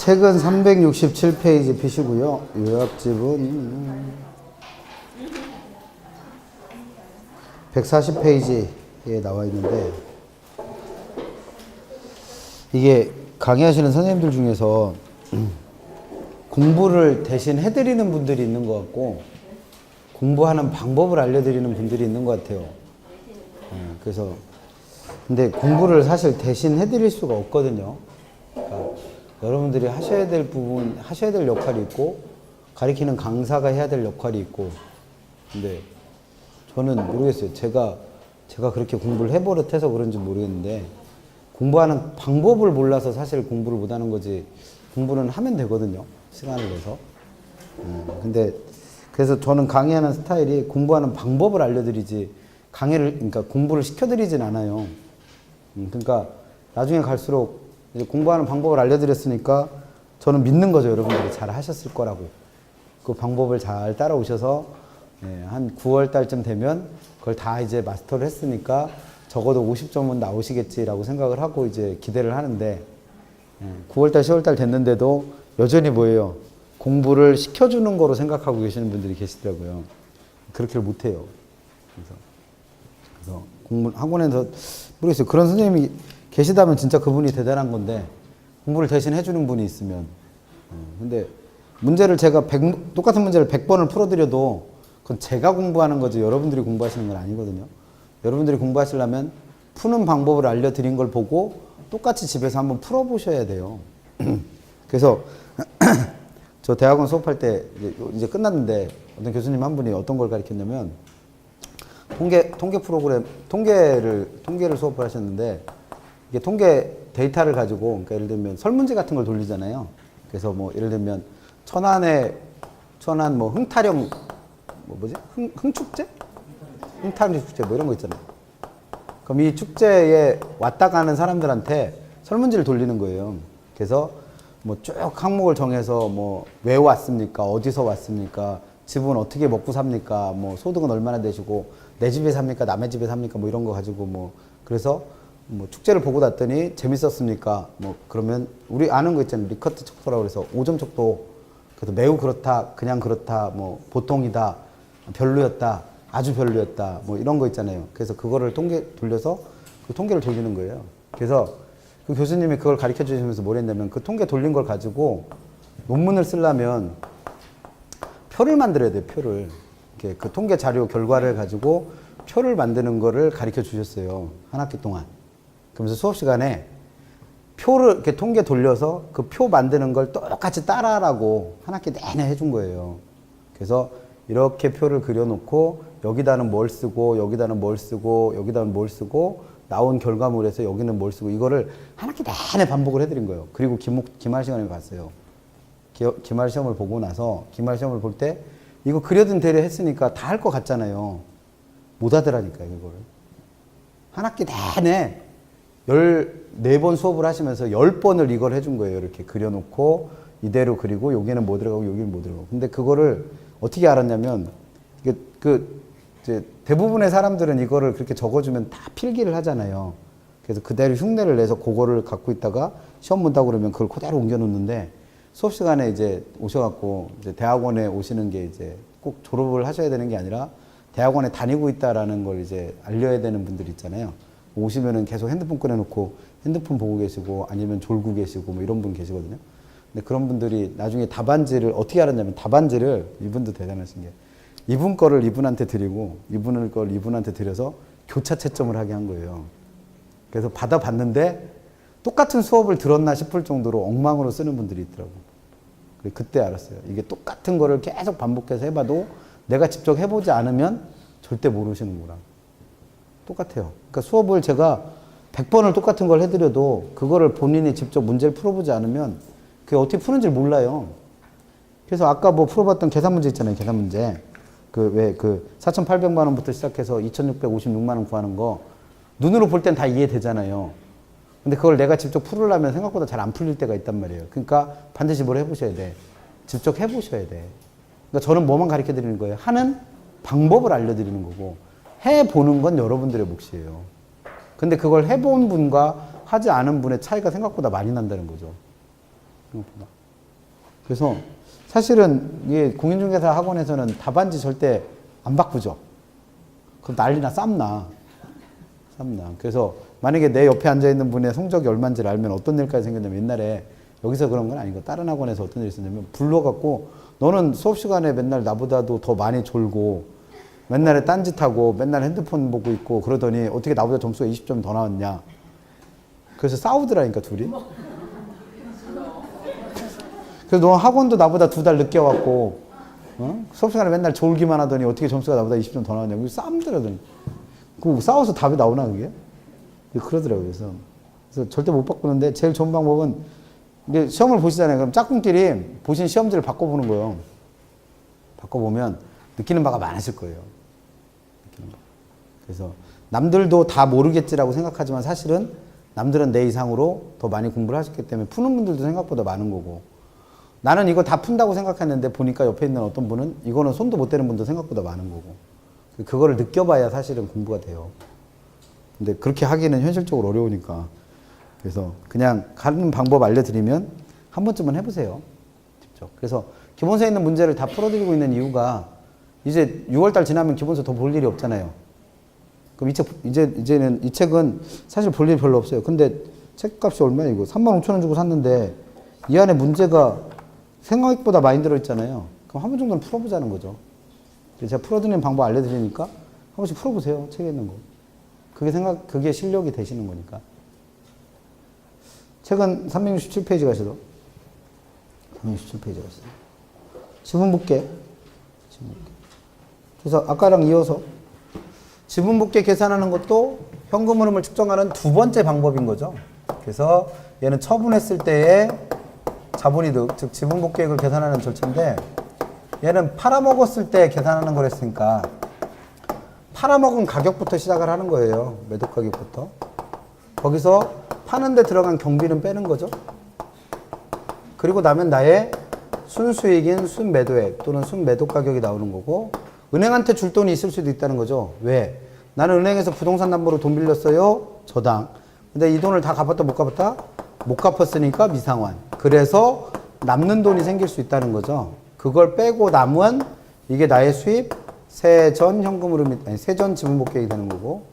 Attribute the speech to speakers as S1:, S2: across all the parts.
S1: 책은 367페이지 피시고요. 요약집은 140페이지에 나와 있는데, 이게 강의하시는 선생님들 중에서 공부를 대신 해드리는 분들이 있는 것 같고, 공부하는 방법을 알려드리는 분들이 있는 것 같아요. 그래서 근데 공부를 사실 대신 해드릴 수가 없거든요. 그러니까 여러분들이 하셔야 될 부분, 하셔야 될 역할이 있고, 가르치는 강사가 해야 될 역할이 있고. 근데 저는 모르겠어요. 제가 그렇게 공부를 해버릇해서 그런지 모르겠는데, 공부하는 방법을 몰라서 사실 공부를 못하는 거지, 공부는 하면 되거든요. 시간을 내서. 근데 그래서 저는 강의하는 스타일이 공부하는 방법을 알려드리지, 그러니까 공부를 시켜드리진 않아요. 그러니까 나중에 갈수록 이제 공부하는 방법을 알려드렸으니까 저는 믿는 거죠. 여러분들이 잘 하셨을 거라고. 그 방법을 잘 따라오셔서 한 9월 달쯤 되면 그걸 다 이제 마스터를 했으니까 적어도 50점은 나오시겠지라고 생각을 하고 이제 기대를 하는데, 9월 달, 10월 달 됐는데도 여전히 뭐예요? 공부를 시켜주는 거로 생각하고 계시는 분들이 계시더라고요. 그렇게를 못해요. 그래서 공부, 학원에서, 모르겠어요. 그런 선생님이 계시다면 진짜 그분이 대단한 건데, 공부를 대신 해주는 분이 있으면. 근데 문제를 제가 똑같은 문제를 100번을 풀어드려도 그건 제가 공부하는 거지 여러분들이 공부하시는 건 아니거든요. 여러분들이 공부하시려면 푸는 방법을 알려드린 걸 보고 똑같이 집에서 한번 풀어보셔야 돼요. 그래서 저 대학원 수업할 때 이제 끝났는데 어떤 교수님 한 분이 어떤 걸 가르쳤냐면, 통계 프로그램, 통계를 수업을 하셨는데, 이게 통계 데이터를 가지고, 그러니까 예를 들면 설문지 같은 걸 돌리잖아요. 그래서 뭐 예를 들면 천안 뭐 흥타령 뭐 뭐지? 흥축제? 흥타령 축제 뭐 이런 거 있잖아요. 그럼 이 축제에 왔다 가는 사람들한테 설문지를 돌리는 거예요. 그래서 뭐 쭉 항목을 정해서 뭐 왜 왔습니까? 어디서 왔습니까? 집은 어떻게 먹고 삽니까? 뭐 소득은 얼마나 되시고, 내 집에 삽니까? 남의 집에 삽니까? 뭐 이런 거 가지고 뭐, 그래서 뭐 축제를 보고 났더니 재밌었습니까? 뭐 그러면 우리 아는 거 있잖아요. 리커트 척도라고 그래서 5점 척도. 그래서 매우 그렇다, 그냥 그렇다, 뭐 보통이다, 별로였다, 아주 별로였다, 뭐 이런 거 있잖아요. 그래서 그거를 돌려서 그 통계를 돌리는 거예요. 그래서 그 교수님이 그걸 가르쳐 주시면서 뭘 했냐면, 그 통계 돌린 걸 가지고 논문을 쓰려면 표를 만들어야 돼요, 표를. 이렇게 그 통계 자료 결과를 가지고 표를 만드는 거를 가르쳐 주셨어요. 한 학기 동안. 그러면서 수업 시간에 표를 이렇게 통계 돌려서 그 표 만드는 걸 똑같이 따라하라고 한 학기 내내 해준 거예요. 그래서 이렇게 표를 그려놓고 여기다는 뭘 쓰고, 여기다는 뭘 쓰고, 여기다는 뭘 쓰고, 나온 결과물에서 여기는 뭘 쓰고, 이거를 한 학기 내내 반복을 해드린 거예요. 그리고 기말 시간에 갔어요. 기말 시험을 보고 나서, 기말 시험을 볼 때 이거 그려둔 대로 했으니까 다 할 것 같잖아요. 못 하더라니까요, 이거를. 한 학기 내내 14번 수업을 하시면서 10번을 이걸 해준 거예요. 이렇게 그려놓고 이대로 그리고 여기는 뭐 들어가고 여기는 뭐 들어가고. 근데 그거를 어떻게 알았냐면, 이게 이제 대부분의 사람들은 이거를 그렇게 적어주면 다 필기를 하잖아요. 그래서 그대로 흉내를 내서 그거를 갖고 있다가 시험 본다고 그러면 그걸 그대로 옮겨놓는데, 수업 시간에 이제 오셔갖고, 이제 대학원에 오시는 게 이제 꼭 졸업을 하셔야 되는 게 아니라 대학원에 다니고 있다라는 걸 이제 알려야 되는 분들 있잖아요. 오시면은 계속 핸드폰 꺼내놓고 핸드폰 보고 계시고, 아니면 졸고 계시고, 뭐 이런 분 계시거든요. 근데 그런 분들이 나중에 답안지를 어떻게 알았냐면, 답안지를, 이분도 대단하신 게, 이분 거를 이분한테 드리고, 이분을 걸 이분한테 드려서 교차 채점을 하게 한 거예요. 그래서 받아봤는데 똑같은 수업을 들었나 싶을 정도로 엉망으로 쓰는 분들이 있더라고요. 그때 알았어요. 이게 똑같은 거를 계속 반복해서 해봐도 내가 직접 해보지 않으면 절대 모르시는구나. 똑같아요. 그러니까 수업을 제가 100번을 똑같은 걸 해드려도 그거를 본인이 직접 문제를 풀어보지 않으면 그게 어떻게 푸는지 몰라요. 그래서 아까 뭐 풀어봤던 계산 문제 있잖아요. 계산 문제. 4,800만 원부터 시작해서 2,656만 원 구하는 거 눈으로 볼 땐 다 이해되잖아요. 근데 그걸 내가 직접 풀으려면 생각보다 잘 안 풀릴 때가 있단 말이에요. 그러니까 반드시 뭘 해보셔야 돼. 직접 해보셔야 돼. 그러니까 저는 뭐만 가르쳐 드리는 거예요? 하는 방법을 알려드리는 거고, 해보는 건 여러분들의 몫이에요. 근데 그걸 해본 분과 하지 않은 분의 차이가 생각보다 많이 난다는 거죠. 생각보다. 그래서 사실은 이게 공인중개사 학원에서는 답안지 절대 안 바꾸죠. 그럼 난리나 쌈나. 그래서 만약에 내 옆에 앉아있는 분의 성적이 얼마인지를 알면 어떤 일까지 생겼냐면 옛날에 여기서 그런 건 아니고 다른 학원에서 어떤 일이 있었냐면 불러갖고 너는 수업 시간에 맨날 나보다도 더 많이 졸고 맨날에 딴짓하고 맨날 핸드폰 보고 있고 그러더니 어떻게 나보다 점수가 20점 더 나왔냐. 그래서 싸우더라니까 둘이. 그래서 너 학원도 나보다 2달 늦게 왔고 수업 시간에 맨날 졸기만 하더니 어떻게 점수가 나보다 20점 더 나왔냐고 싸움들하더니 그 싸워서 답이 나오나 그게? 그러더라고요. 그래서 절대 못 바꾸는데 제일 좋은 방법은 이제 시험을 보시잖아요. 그럼 짝꿍끼리 보신 시험지를 바꿔보는 거예요. 바꿔보면 느끼는 바가 많으실 거예요. 그래서 남들도 다 모르겠지라고 생각하지만 사실은 남들은 내 이상으로 더 많이 공부를 하셨기 때문에 푸는 분들도 생각보다 많은 거고 나는 이거 다 푼다고 생각했는데 보니까 옆에 있는 어떤 분은 이거는 손도 못 대는 분도 생각보다 많은 거고 그거를 느껴봐야 사실은 공부가 돼요. 근데 그렇게 하기는 현실적으로 어려우니까 그래서 그냥 가는 방법 알려드리면 한 번쯤은 해보세요. 직접. 그래서 기본서에 있는 문제를 다 풀어드리고 있는 이유가 이제 6월달 지나면 기본서 더 볼 일이 없잖아요. 그럼 이제는 이 책은 사실 볼 일이 별로 없어요. 근데 책값이 얼마야 이거? 35,000원 주고 샀는데 이 안에 문제가 생각보다 많이 들어있잖아요. 그럼 한 번 정도는 풀어보자는 거죠. 제가 풀어드리는 방법 알려드리니까 한 번씩 풀어보세요. 책에 있는 거. 그게 실력이 되시는 거니까. 책은 367페이지가 있어도 367페이지가 있어요. 지분복계. 그래서 아까랑 이어서 지분복계 계산하는 것도 현금 흐름을 측정하는 두 번째 방법인 거죠. 그래서 얘는 처분했을 때의 자본이득, 즉 지분복계액을 계산하는 절차인데 얘는 팔아먹었을 때 계산하는 거랬으니까 팔아먹은 가격부터 시작을 하는 거예요. 매도 가격부터. 거기서 파는데 들어간 경비는 빼는 거죠. 그리고 나면 나의 순수익인 순매도액 또는 순매도 가격이 나오는 거고 은행한테 줄 돈이 있을 수도 있다는 거죠. 왜? 나는 은행에서 부동산 담보로 돈 빌렸어요. 저당. 근데 이 돈을 다 갚았다 못 갚았다? 못 갚았으니까 미상환. 그래서 남는 돈이 생길 수 있다는 거죠. 그걸 빼고 남은 이게 나의 수입 세전 현금 흐름이 아니 세전 지분복계액이 되는 거고.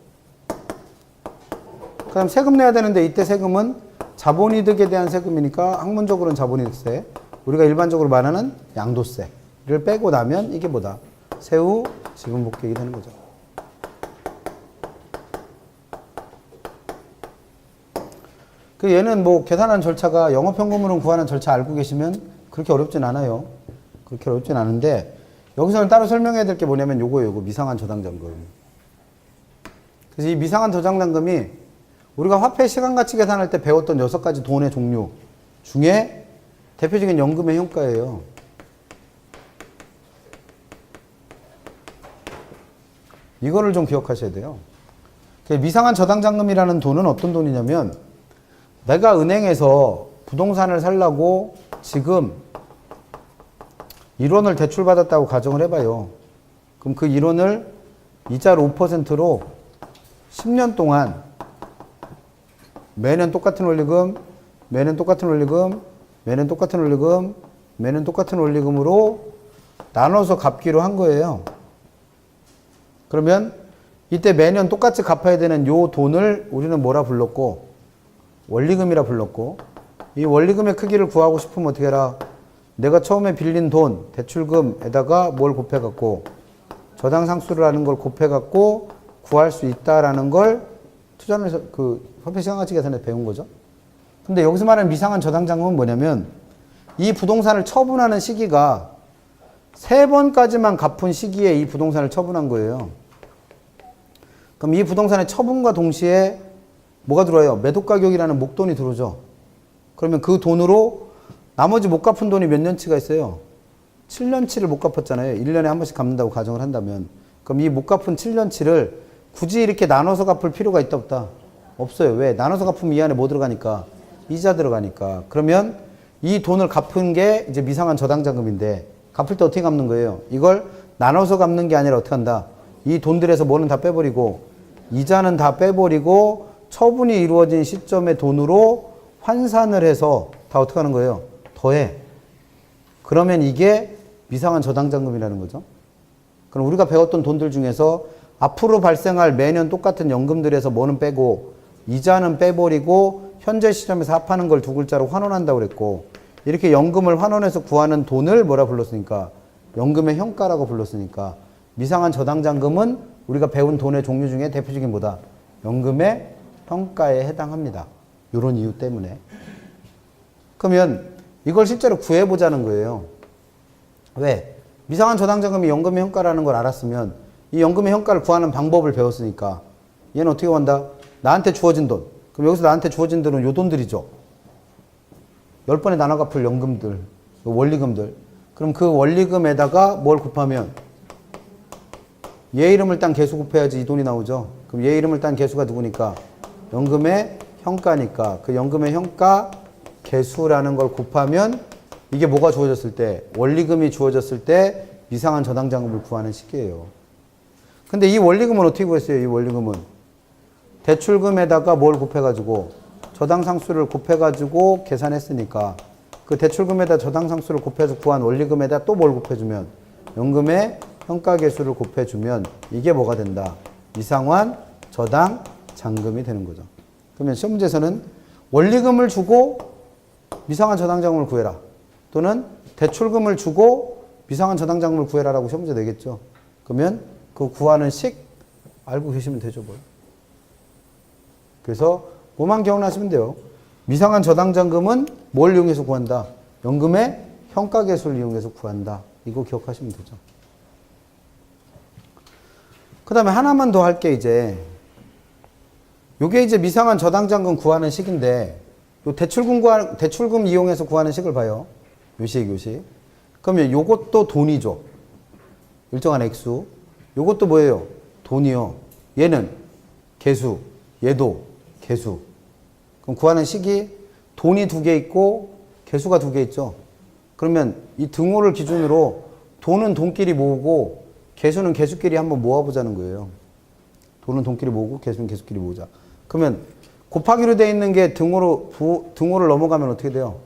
S1: 그럼 세금 내야 되는데 이때 세금은 자본이득에 대한 세금이니까 학문적으로는 자본이득세. 우리가 일반적으로 말하는 양도세를 빼고 나면 이게 뭐다? 세후 지분복계액이 되는 거죠. 그 얘는 뭐 계산하는 절차가 영업현금으로 구하는 절차 알고 계시면 그렇게 어렵진 않아요. 그렇게 어렵진 않은데 여기서는 따로 설명해야 될 게 뭐냐면 요거 미상환 저당잔금. 그래서 이 미상환 저당잔금이 우리가 화폐 시간가치 계산할 때 배웠던 6가지 돈의 종류 중에 대표적인 연금의 형가예요. 이거를 좀 기억하셔야 돼요. 미상환 저당잔금이라는 돈은 어떤 돈이냐면 내가 은행에서 부동산을 살라고 지금 1원을 대출받았다고 가정을 해봐요. 그럼 그 1원을 이자로 5%로 10년 동안 매년 똑같은 원리금, 매년 똑같은 원리금, 매년 똑같은 원리금, 매년 똑같은 원리금으로 나눠서 갚기로 한 거예요. 그러면 이때 매년 똑같이 갚아야 되는 요 돈을 우리는 뭐라 불렀고 원리금이라 불렀고 이 원리금의 크기를 구하고 싶으면 어떻게 해라? 내가 처음에 빌린 돈, 대출금에다가 뭘 곱해갖고 저당상수를 하는 걸 곱해갖고 구할 수 있다라는 걸 투자를 그 화폐 시간가치 계산에서 배운 거죠. 근데 여기서 말하는 미상환 저당잔금은 뭐냐면 이 부동산을 처분하는 시기가 3번까지만 갚은 시기에 이 부동산을 처분한 거예요. 그럼 이 부동산의 처분과 동시에 뭐가 들어와요? 매도가격이라는 목돈이 들어오죠. 그러면 그 돈으로 나머지 못 갚은 돈이 몇 년치가 있어요? 7년치를 못 갚았잖아요. 1년에 한 번씩 갚는다고 가정을 한다면. 그럼 이 못 갚은 7년치를 굳이 이렇게 나눠서 갚을 필요가 있다 없다? 없어요. 왜? 나눠서 갚으면 이 안에 뭐 들어가니까? 이자 들어가니까. 그러면 이 돈을 갚은 게 이제 미상환 저당자금인데 갚을 때 어떻게 갚는 거예요? 이걸 나눠서 갚는 게 아니라 어떻게 한다? 이 돈들에서 뭐는 다 빼버리고 이자는 다 빼버리고 처분이 이루어진 시점의 돈으로 환산을 해서 다 어떻게 하는 거예요? 더해. 그러면 이게 미상한 저당장금이라는 거죠. 그럼 우리가 배웠던 돈들 중에서 앞으로 발생할 매년 똑같은 연금들에서 뭐는 빼고 이자는 빼버리고 현재 시점에서 합하는 걸 두 글자로 환원한다고 그랬고, 이렇게 연금을 환원해서 구하는 돈을 뭐라 불렀으니까 연금의 현가라고 불렀으니까 미상한 저당장금은 우리가 배운 돈의 종류 중에 대표적인 뭐다? 연금의 현가에 해당합니다. 이런 이유 때문에. 그러면 이걸 실제로 구해보자는 거예요. 왜? 미상한 저당장금이 연금의 현가라는 걸 알았으면 이 연금의 현가를 구하는 방법을 배웠으니까 얘는 어떻게 한다? 나한테 주어진 돈. 그럼 여기서 나한테 주어진 돈은 요 돈들이죠. 10번에 나눠 갚을 연금들, 원리금들. 그럼 그 원리금에다가 뭘 곱하면 얘 이름을 딴 개수 곱해야지 이 돈이 나오죠. 그럼 얘 이름을 딴 개수가 누구니까? 연금의 현가니까 그 연금의 현가 개수라는 걸 곱하면 이게 뭐가 주어졌을 때? 원리금이 주어졌을 때 미상한 저당장금을 구하는 식이에요. 근데 이 원리금은 어떻게 구했어요? 이 원리금은 대출금에다가 뭘 곱해가지고 저당상수를 곱해가지고 계산했으니까 그 대출금에다 저당상수를 곱해서 구한 원리금에다 또 뭘 곱해주면 연금의 현가계수를 곱해주면 이게 뭐가 된다? 미상한 저당장금이 되는 거죠. 그러면 시험 문제에서는 원리금을 주고 미상한 저당장금을 구해라, 또는 대출금을 주고 미상한 저당장금을 구해라라고 시험 문제 내겠죠. 그러면 그 구하는 식 알고 계시면 되죠, 뭘. 그래서 뭐만 기억나시면 돼요. 미상한 저당장금은 뭘 이용해서 구한다? 연금의 현가계수를 이용해서 구한다. 이거 기억하시면 되죠. 그 다음에 하나만 더 할게, 이제. 요게 이제 미상한 저당장금 구하는 식인데, 요 대출금 이용해서 구하는 식을 봐요. 요식. 그러면 요것도 돈이죠. 일정한 액수. 요것도 뭐예요? 돈이요. 얘는 개수. 얘도 개수. 그럼 구하는 식이 돈이 2개 있고 개수가 2개 있죠. 그러면 이 등호를 기준으로 돈은 돈끼리 모으고 개수는 개수끼리 한번 모아보자는 거예요. 돈은 돈끼리 모으고 개수는 개수끼리 모으자. 그러면 곱하기로 되어 있는 게 등호를 넘어가면 어떻게 돼요?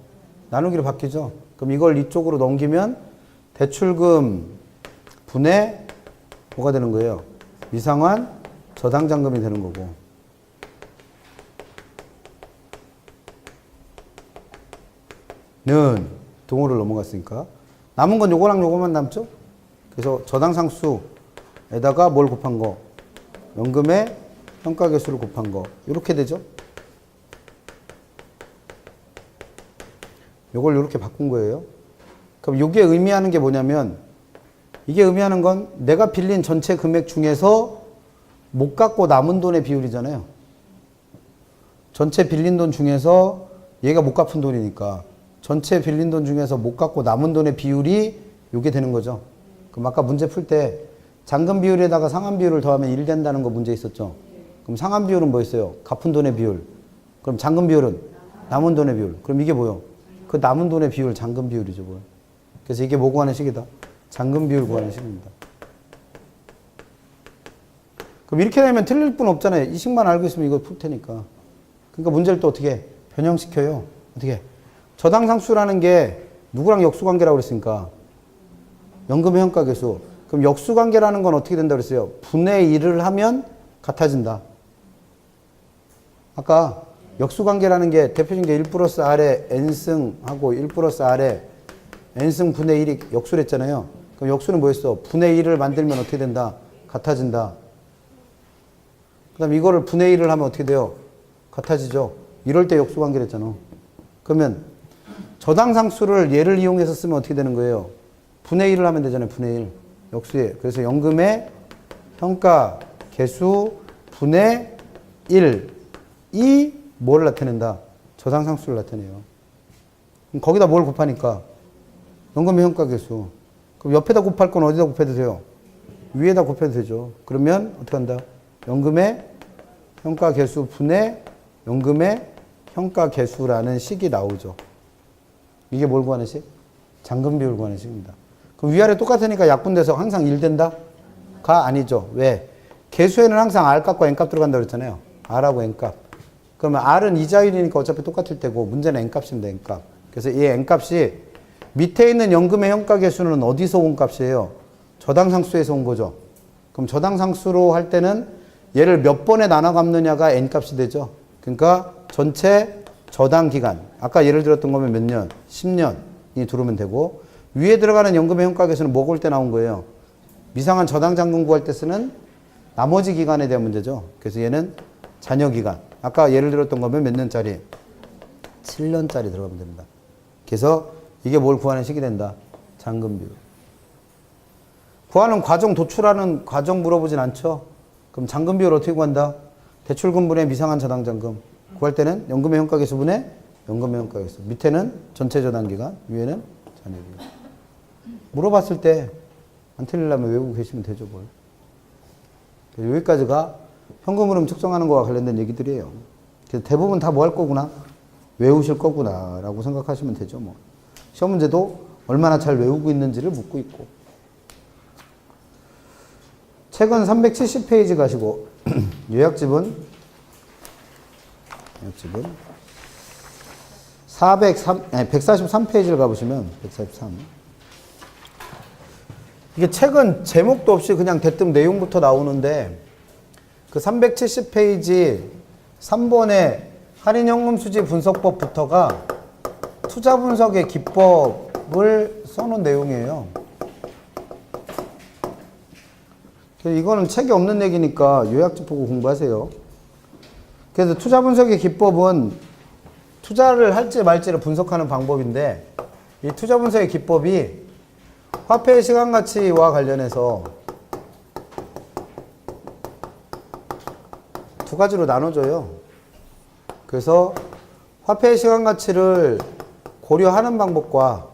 S1: 나누기로 바뀌죠. 그럼 이걸 이쪽으로 넘기면 대출금 분의 뭐가 되는 거예요? 미상한 저당장금이 되는 거고. 는 등호를 넘어갔으니까 남은 건 요거랑 요거만 남죠? 그래서 저당상수에다가 뭘 곱한 거? 연금의 현가계수를 곱한 거. 이렇게 되죠? 요걸 이렇게 바꾼 거예요. 그럼 요게 의미하는 게 뭐냐면, 이게 의미하는 건 내가 빌린 전체 금액 중에서 못 갚고 남은 돈의 비율이잖아요. 전체 빌린 돈 중에서 얘가 못 갚은 돈이니까 전체 빌린 돈 중에서 못 갚고 남은 돈의 비율이 요게 되는 거죠. 그럼 아까 문제 풀 때 잔금 비율에다가 상환 비율을 더하면 1 된다는 거 문제 있었죠. 그럼 상환 비율은 뭐였어요? 갚은 돈의 비율. 그럼 잔금 비율은 남은 돈의 비율. 그럼 이게 뭐요? 그 남은 돈의 비율, 잔금 비율이죠, 뭐. 그래서 이게 뭐 구하는 식이다? 잔금 비율 구하는 식입니다. 그럼 이렇게 되면 틀릴 뿐 없잖아요. 이 식만 알고 있으면 이거 풀 테니까. 그러니까 문제를 또 어떻게 해? 변형시켜요. 어떻게? 저당상수라는 게 누구랑 역수관계라고 그랬으니까 연금의 현가계수. 그럼 역수관계라는 건 어떻게 된다고 그랬어요? 분의 1을 하면 같아진다. 아까 역수관계라는 게 대표적인 게 1 플러스 R에 N승하고 1 플러스 R에 N승 분의 1이 역수랬잖아요. 그럼 역수는 뭐였어? 분의 1을 만들면 어떻게 된다? 같아진다. 그 다음에 이거를 분의 1을 하면 어떻게 돼요? 같아지죠. 이럴 때 역수관계랬잖아. 그러면 저당상수를 얘를 이용해서 쓰면 어떻게 되는 거예요? 분의 1을 하면 되잖아요. 분의 1. 역수에. 그래서 연금의 현가 개수 분의 1이 뭘 나타낸다? 저당상수를 나타내요. 그럼 거기다 뭘 곱하니까? 연금의 현가 개수. 그럼 옆에다 곱할 건 어디다 곱해도 돼요? 위에다 곱해도 되죠. 그러면 어떻게 한다? 연금의 현가 개수 분의 연금의 현가 개수라는 식이 나오죠. 이게 뭘 구하는 식? 잔금 비율 구하는 식입니다. 그럼 위아래 똑같으니까 약분돼서 항상 1 된다? 가 아니죠. 왜? 개수에는 항상 R값과 N값 들어간다고 그랬잖아요. R하고 N값. 그러면 R은 이자율이니까 어차피 똑같을 테고 문제는 N값입니다. N값. 그래서 이 N값이 밑에 있는 연금의 현가계수는 어디서 온 값이에요? 저당상수에서 온 거죠. 그럼 저당상수로 할 때는 얘를 몇 번에 나눠 갚느냐가 n값이 되죠. 그러니까 전체 저당기간, 아까 예를 들었던 거면 몇 년? 10년이 들어오면 되고, 위에 들어가는 연금의 현가계수는 뭐 볼 때 나온 거예요? 미상한 저당장금 구할 때 쓰는 나머지 기간에 대한 문제죠. 그래서 얘는 잔여기간. 아까 예를 들었던 거면 몇 년짜리? 7년짜리 들어가면 됩니다. 그래서 이게 뭘 구하는 식이 된다? 잔금 비율. 구하는 과정, 도출하는 과정 물어보진 않죠. 그럼 잔금 비율 어떻게 구한다? 대출금분의 미상한 저당장금. 구할 때는 연금의 현가계수분의 연금의 현가계수. 밑에는 전체 저당기간, 위에는 잔여기간. 물어봤을 때 안 틀리려면 외우고 계시면 되죠, 뭘. 여기까지가 현금 흐름 측정하는 거와 관련된 얘기들이에요. 그래서 대부분 다 뭐 할 거구나? 외우실 거구나 라고 생각하시면 되죠, 뭐. 시험 문제도 얼마나 잘 외우고 있는지를 묻고 있고. 책은 370페이지 가시고 요약집은 143페이지를 가보시면 143. 이게 책은 제목도 없이 그냥 대뜸 내용부터 나오는데 그 370페이지 3번의 할인연금수지 분석법부터가 투자 분석의 기법을 써놓은 내용이에요. 이거는 책에 없는 얘기니까 요약집 보고 공부하세요. 그래서 투자 분석의 기법은 투자를 할지 말지를 분석하는 방법인데 이 투자 분석의 기법이 화폐의 시간가치와 관련해서 두 가지로 나눠져요. 그래서 화폐의 시간가치를 고려하는 방법과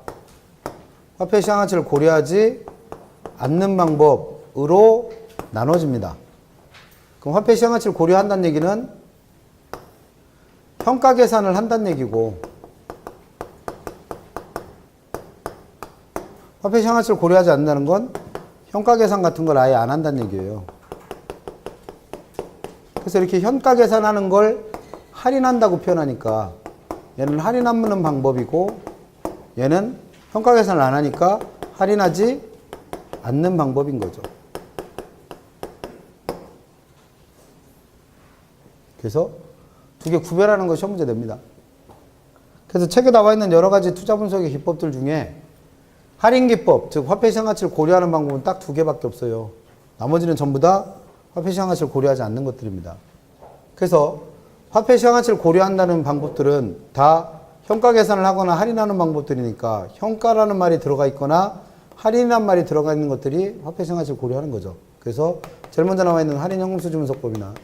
S1: 화폐의 시간가치를 고려하지 않는 방법으로 나눠집니다. 그럼 화폐의 시간가치를 고려한다는 얘기는 평가 계산을 한다는 얘기고 화폐 시장가치를 고려하지 않는다는 건 현가 계산 같은 걸 아예 안 한다는 얘기예요. 그래서 이렇게 현가 계산하는 걸 할인한다고 표현하니까 얘는 할인하는 방법이고 얘는 현가 계산을 안 하니까 할인하지 않는 방법인 거죠. 그래서 두 개 구별하는 것이 시험 문제 됩니다. 그래서 책에 나와 있는 여러 가지 투자 분석의 기법들 중에 할인 기법, 즉 화폐 시장 가치를 고려하는 방법은 딱 두 개밖에 없어요. 나머지는 전부 다 화폐 시장 가치를 고려하지 않는 것들입니다. 그래서 화폐 시장 가치를 고려한다는 방법들은 다 현가 계산을 하거나 할인하는 방법들이니까 현가라는 말이 들어가 있거나 할인이라는 말이 들어가 있는 것들이 화폐 시장 가치를 고려하는 거죠. 그래서 제일 먼저 나와 있는 할인 현금수지 분석법이나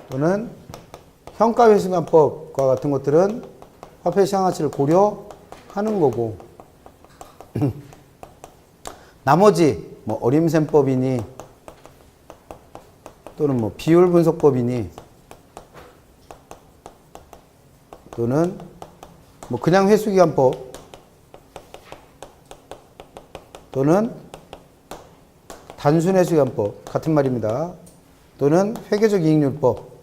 S1: 또는 현가 회수관법과 같은 것들은 화폐 시장 가치를 고려하는 거고 나머지 뭐 어림셈법이니 또는 뭐 비율 분석법이니 또는 뭐 그냥 회수기간법 또는 단순 회수기간법 같은 말입니다. 또는 회계적 이익률법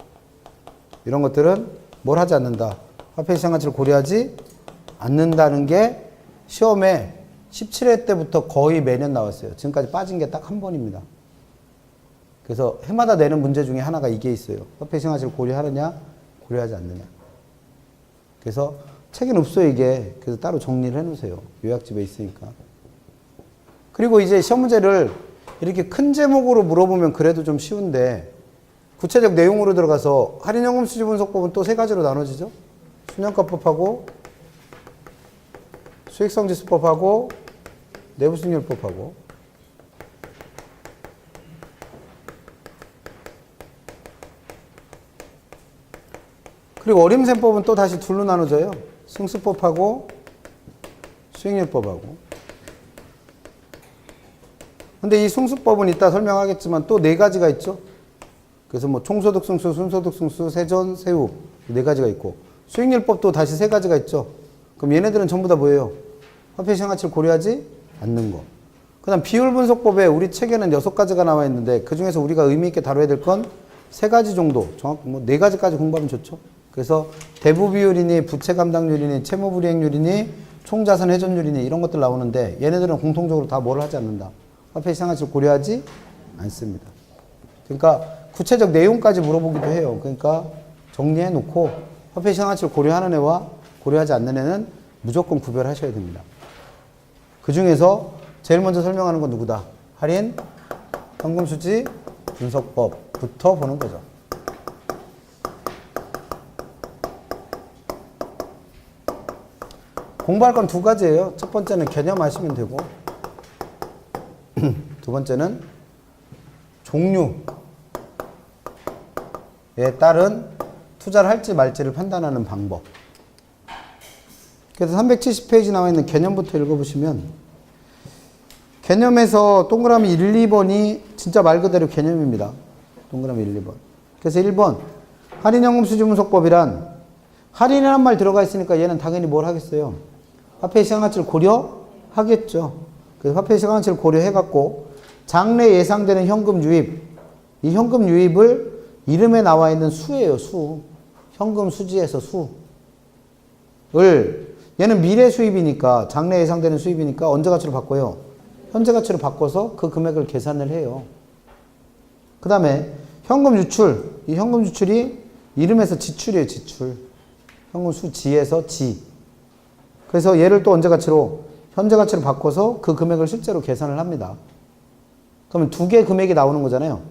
S1: 이런 것들은 뭘 하지 않는다. 화폐 시장 가치를 고려하지 않는다는 게 시험에 17회 때부터 거의 매년 나왔어요. 지금까지 빠진 게 딱 한 번입니다. 그래서 해마다 내는 문제 중에 하나가 이게 있어요. 화폐 시장 가치를 고려하느냐, 고려하지 않느냐. 그래서 책엔 없어요, 이게. 그래서 따로 정리를 해놓으세요. 요약집에 있으니까. 그리고 이제 시험 문제를 이렇게 큰 제목으로 물어보면 그래도 좀 쉬운데 구체적 내용으로 들어가서 할인연금수지 분석법은 또 세 가지로 나눠지죠. 순환가법하고 수익성지수법하고 내부수익률법하고 그리고 어림셈법은 또 다시 둘로 나눠져요. 승수법하고 수익률법하고. 근데 이 승수법은 이따 설명하겠지만 또 네 가지가 있죠. 그래서 뭐 총소득 승수, 순소득 승수, 세전, 세후 네 가지가 있고 수익률법도 다시 세 가지가 있죠. 그럼 얘네들은 전부 다 뭐예요? 화폐 시장 가치를 고려하지 않는 거. 그 다음 비율 분석법에 우리 책에는 6가지가 나와 있는데 그 중에서 우리가 의미 있게 다뤄야 될 건 3가지 정도, 정확 뭐 4가지까지 공부하면 좋죠. 그래서 대부 비율이니 부채 감당률이니 채무 불이행률이니 총자산 회전율이니 이런 것들 나오는데 얘네들은 공통적으로 다 뭘 하지 않는다. 화폐 시장 가치를 고려하지 않습니다. 그러니까 구체적 내용까지 물어보기도 해요. 그러니까 정리해 놓고 화폐 시장 가치를 고려하는 애와 고려하지 않는 애는 무조건 구별하셔야 됩니다. 그 중에서 제일 먼저 설명하는 건 누구다? 할인 현금 수지 분석법부터 보는 거죠. 공부할 건 두 가지예요. 첫 번째는 개념 아시면 되고 두 번째는 종류에 따른 투자를 할지 말지를 판단하는 방법. 그래서 370페이지 나와 있는 개념부터 읽어보시면 개념에서 동그라미 1, 2번이 진짜 말 그대로 개념입니다. 동그라미 1, 2번. 그래서 1번 할인연금 수지분석법이란 할인이라는 말 들어가 있으니까 얘는 당연히 뭘 하겠어요? 화폐 시장 가치를 고려하겠죠. 그래서 화폐 시장 가치를 고려해갖고 장래 예상되는 현금 유입, 이 현금 유입을 이름에 나와 있는 수예요. 수. 현금 수지에서 수를 얘는 미래 수입이니까 장래 예상되는 수입이니까 언제 가치로 바꿔요? 현재 가치로 바꿔서 그 금액을 계산을 해요. 그 다음에 현금 유출, 이 현금 유출이 이름에서 지출이에요. 지출. 현금 수지에서 지. 그래서 얘를 또 언제 가치로? 현재 가치로 바꿔서 그 금액을 실제로 계산을 합니다. 그러면 두 개의 금액이 나오는 거잖아요.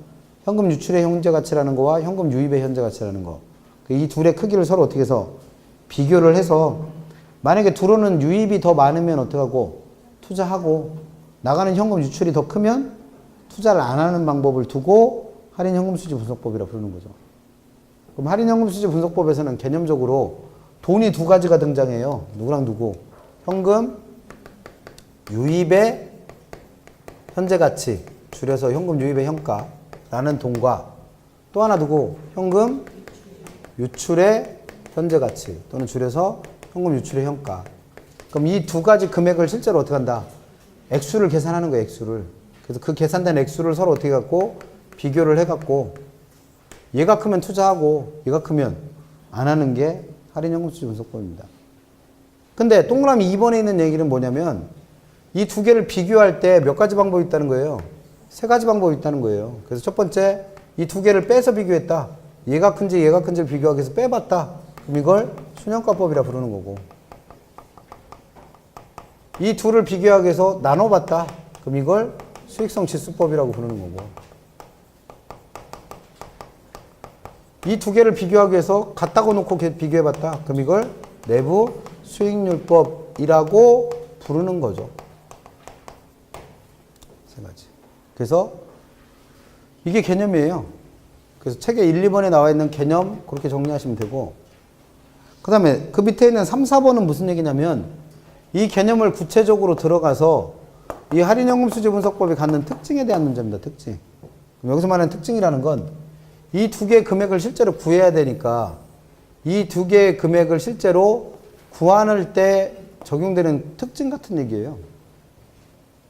S1: 현금 유출의 현재 가치라는 거와 현금 유입의 현재 가치라는 거. 이 둘의 크기를 서로 어떻게 해서 비교를 해서 만약에 둘은 유입이 더 많으면 어떻게 하고 투자하고 나가는 현금 유출이 더 크면 투자를 안 하는 방법을 두고 할인 현금 수지 분석법이라 부르는 거죠. 그럼 할인 현금 수지 분석법에서는 개념적으로 돈이 두 가지가 등장해요. 누구랑 누구? 현금 유입의 현재 가치, 줄여서 현금 유입의 현가라는 돈과 또 하나 누구? 현금 유출의 현재 가치 또는 줄여서 현금 유출의 현가. 그럼 이 두 가지 금액을 실제로 어떻게 한다? 액수를 계산하는 거예요. 액수를. 그래서 그 계산된 액수를 서로 어떻게 갖고 비교를 해갖고 얘가 크면 투자하고 얘가 크면 안 하는 게 할인 현금 수지 분석법입니다. 근데 동그라미 2번에 있는 얘기는 뭐냐면 이 두 개를 비교할 때 몇 가지 방법이 있다는 거예요. 세 가지 방법이 있다는 거예요. 그래서 첫 번째 이 두 개를 빼서 비교했다. 얘가 큰지 얘가 큰지를 비교하기 위해서 빼봤다. 그럼 이걸 순현가법이라 부르는 거고 이 둘을 비교하기 위해서 나눠봤다. 그럼 이걸 수익성 지수법이라고 부르는 거고 이 두 개를 비교하기 위해서 갖다가 놓고 비교해봤다. 그럼 이걸 내부 수익률법이라고 부르는 거죠. 세 가지. 그래서 이게 개념이에요. 그래서 책에 1, 2번에 나와 있는 개념 그렇게 정리하시면 되고 그 다음에 그 밑에 있는 3, 4번은 무슨 얘기냐면 이 개념을 구체적으로 들어가서 이 할인연금 수지 분석법이 갖는 특징에 대한 문제입니다. 특징. 여기서 말하는 특징이라는 건 이 두 개의 금액을 실제로 구해야 되니까 이 두 개의 금액을 실제로 구하는 때 적용되는 특징 같은 얘기예요.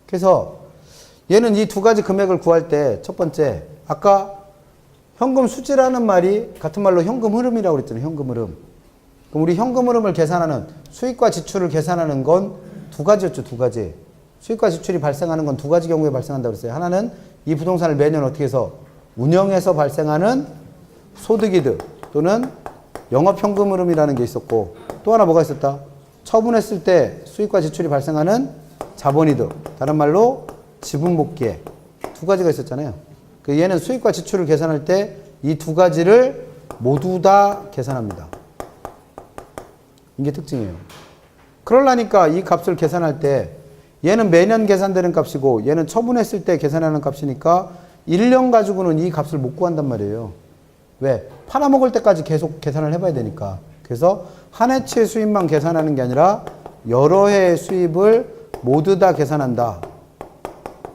S1: 그래서 얘는 이 두 가지 금액을 구할 때 첫 번째 아까 현금 수지라는 말이 같은 말로 현금 흐름이라고 그랬잖아요. 현금 흐름. 그럼 우리 현금 흐름을 계산하는 수익과 지출을 계산하는 건 두 가지였죠. 두 가지. 수익과 지출이 발생하는 건 두 가지 경우에 발생한다고 그랬어요. 하나는 이 부동산을 매년 어떻게 해서 운영해서 발생하는 소득이득 또는 영업현금 흐름이라는 게 있었고 또 하나 뭐가 있었다? 처분했을 때 수익과 지출이 발생하는 자본이득. 다른 말로 지분복귀. 두 가지가 있었잖아요. 얘는 수익과 지출을 계산할 때 이 두 가지를 모두 다 계산합니다. 이게 특징이에요. 그러려니까 이 값을 계산할 때 얘는 매년 계산되는 값이고 얘는 처분했을 때 계산하는 값이니까 1년 가지고는 이 값을 못 구한단 말이에요. 왜? 팔아먹을 때까지 계속 계산을 해봐야 되니까. 그래서 한 해치의 수입만 계산하는 게 아니라 여러 해의 수입을 모두 다 계산한다.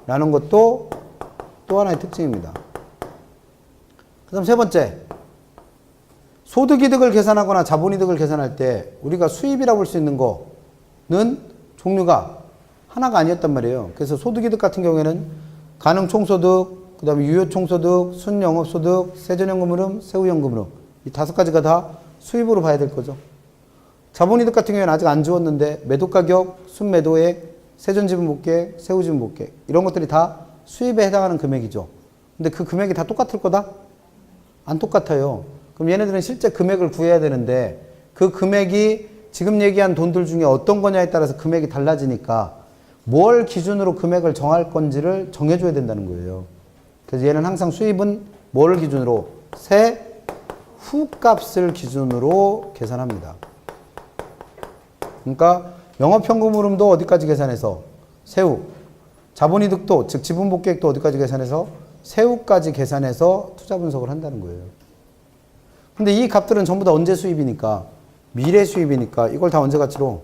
S1: 라는 것도 또 하나의 특징입니다. 그 다음 세 번째. 소득이득을 계산하거나 자본이득을 계산할 때 우리가 수입이라고 볼 수 있는 거는 종류가 하나가 아니었단 말이에요. 그래서 소득이득 같은 경우에는 가능총소득, 그 다음에 유효총소득, 순영업소득, 세전현금 흐름, 세후현금 흐름 이 다섯 가지가 다 수입으로 봐야 될 거죠. 자본이득 같은 경우에는 아직 안 주었는데 매도가격, 순매도액, 세전지분복계획, 세후지분복계획 이런 것들이 다 수입에 해당하는 금액이죠. 근데 그 금액이 다 똑같을 거다? 안 똑같아요. 그럼 얘네들은 실제 금액을 구해야 되는데 그 금액이 지금 얘기한 돈들 중에 어떤 거냐에 따라서 금액이 달라지니까 뭘 기준으로 금액을 정할 건지를 정해줘야 된다는 거예요. 그래서 얘는 항상 수입은 뭘 기준으로? 세후값을 기준으로 계산합니다. 그러니까 영업현금 흐름도 어디까지 계산해서? 세후. 자본이득도 즉 지분복계획도 어디까지 계산해서? 세후까지 계산해서 투자 분석을 한다는 거예요. 근데 이 값들은 전부 다 언제 수입이니까? 미래 수입이니까 이걸 다 언제 가치로?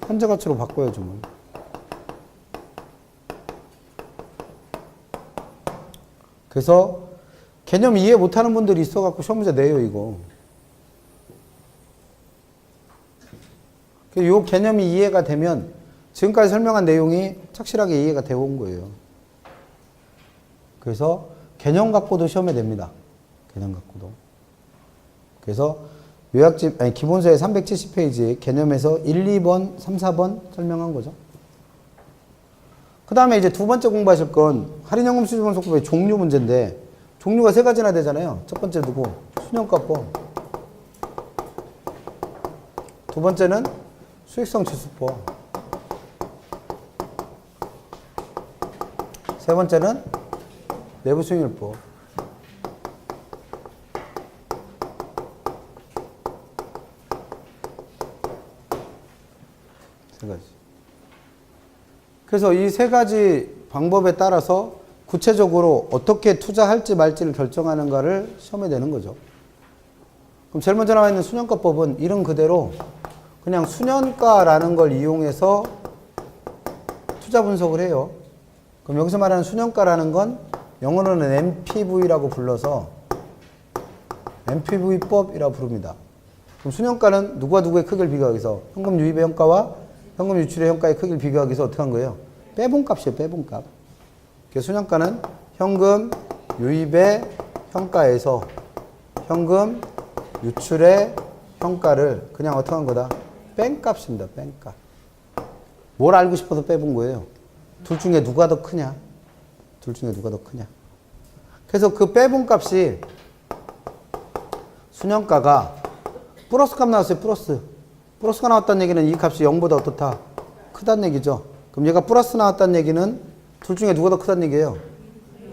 S1: 현재 가치로 바꿔야죠. 뭐. 그래서 개념 이해 못하는 분들이 있어갖고 시험 문제 내요 이거. 이 개념이 이해가 되면 지금까지 설명한 내용이 착실하게 이해가 되어 온 거예요. 그래서 개념 갖고도 시험에 냅니다. 개념 갖고도. 그래서 요약집, 아니 기본서의 370페이지 개념에서 1, 2번, 3, 4번 설명한 거죠. 그 다음에 이제 두 번째 공부하실 건 할인연금 수지분석법의 종류 문제인데 종류가 세 가지나 되잖아요. 첫 번째 누구? 순현가법. 두 번째는 수익성 지수법. 세 번째는 내부 수익률법. 세 가지. 그래서 이 세 가지 방법에 따라서 구체적으로 어떻게 투자할지 말지를 결정하는가를 시험에 내는 거죠. 그럼 제일 먼저 나와 있는 순현가법은 이름 그대로 그냥 순현가라는 걸 이용해서 투자 분석을 해요. 그럼 여기서 말하는 순현가라는 건 영어로는 MPV라고 불러서 MPV법이라고 부릅니다. 그럼 순현가는 누구와 누구의 크기를 비교하기 위해서 현금 유입의 현가와 현금 유출의 현가의 크기를 비교하기 위해서 어떻게 한 거예요? 빼본 값이에요. 빼본 값. 그래서 순현가는 현금 유입의 현가에서 현금 유출의 현가를 그냥 어떻게 한 거다? 뺀 값입니다. 뺀 값. 뭘 알고 싶어서 빼본 거예요? 둘 중에 누가 더 크냐? 둘 중에 누가 더 크냐? 그래서 그 빼본 값이 순현가가 플러스 값 나왔어요. 플러스. 플러스가 나왔다는 얘기는 이 값이 0보다 어떻다? 크다는 얘기죠. 그럼 얘가 플러스 나왔다는 얘기는 둘 중에 누가 더 크다는 얘기예요?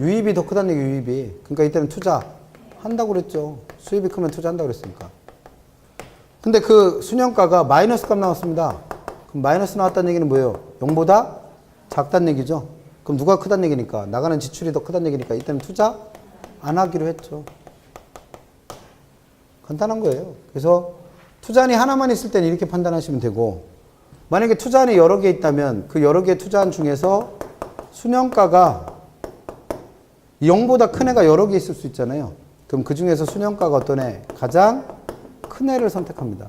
S1: 유입이 더 크다는 얘기예요. 유입이. 그러니까 이때는 투자한다고 그랬죠. 수입이 크면 투자한다고 그랬으니까. 근데 그 순현가가 마이너스 값 나왔습니다. 그럼 마이너스 나왔다는 얘기는 뭐예요? 0보다 작다는 얘기죠. 그럼 누가 크다는 얘기니까? 나가는 지출이 더 크다는 얘기니까 이때는 투자 안 하기로 했죠. 간단한 거예요. 그래서 투자안이 하나만 있을 때는 이렇게 판단하시면 되고 만약에 투자안이 여러 개 있다면 그 여러 개 투자안 중에서 순현가가 0보다 큰 애가 여러 개 있을 수 있잖아요. 그럼 그 중에서 순현가가 어떤 애? 가장 큰 애를 선택합니다.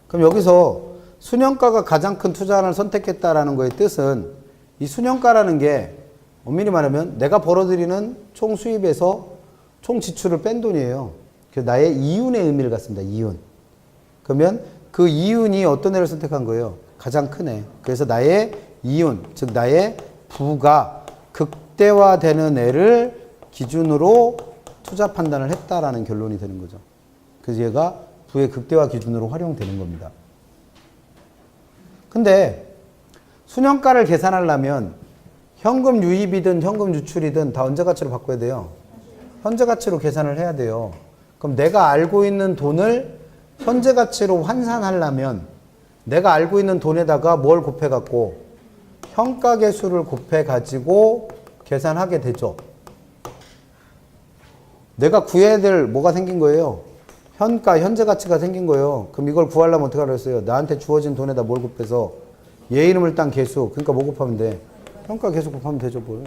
S1: 그럼 여기서 순현가가 가장 큰 투자안을 선택했다라는 거의 뜻은 이 순현가라는 게 엄밀히 말하면 내가 벌어들이는 총 수입에서 총 지출을 뺀 돈이에요. 그래서 나의 이윤의 의미를 갖습니다. 이윤. 그러면 그 이윤이 어떤 애를 선택한 거예요? 가장 큰 애. 그래서 나의 이윤, 즉 나의 부가 극대화되는 애를 기준으로 투자 판단을 했다라는 결론이 되는 거죠. 그래서 얘가 부의 극대화 기준으로 활용되는 겁니다. 근데 순현가를 계산하려면 현금 유입이든 현금 유출이든 다 언제 가치로 바꿔야 돼요? 현재 가치로 계산을 해야 돼요. 그럼 내가 알고 있는 돈을 현재 가치로 환산하려면 내가 알고 있는 돈에다가 뭘 곱해갖고 현가계수를 곱해가지고 계산하게 되죠. 내가 구해야 될 뭐가 생긴 거예요? 현가, 현재 가치가 생긴 거예요. 그럼 이걸 구하려면 어떻게 하라 했어요? 나한테 주어진 돈에다 뭘 곱해서 얘 이름을 딴 계수, 그러니까 뭐 곱하면 돼? 현가 계수 곱하면 되죠, 뭘.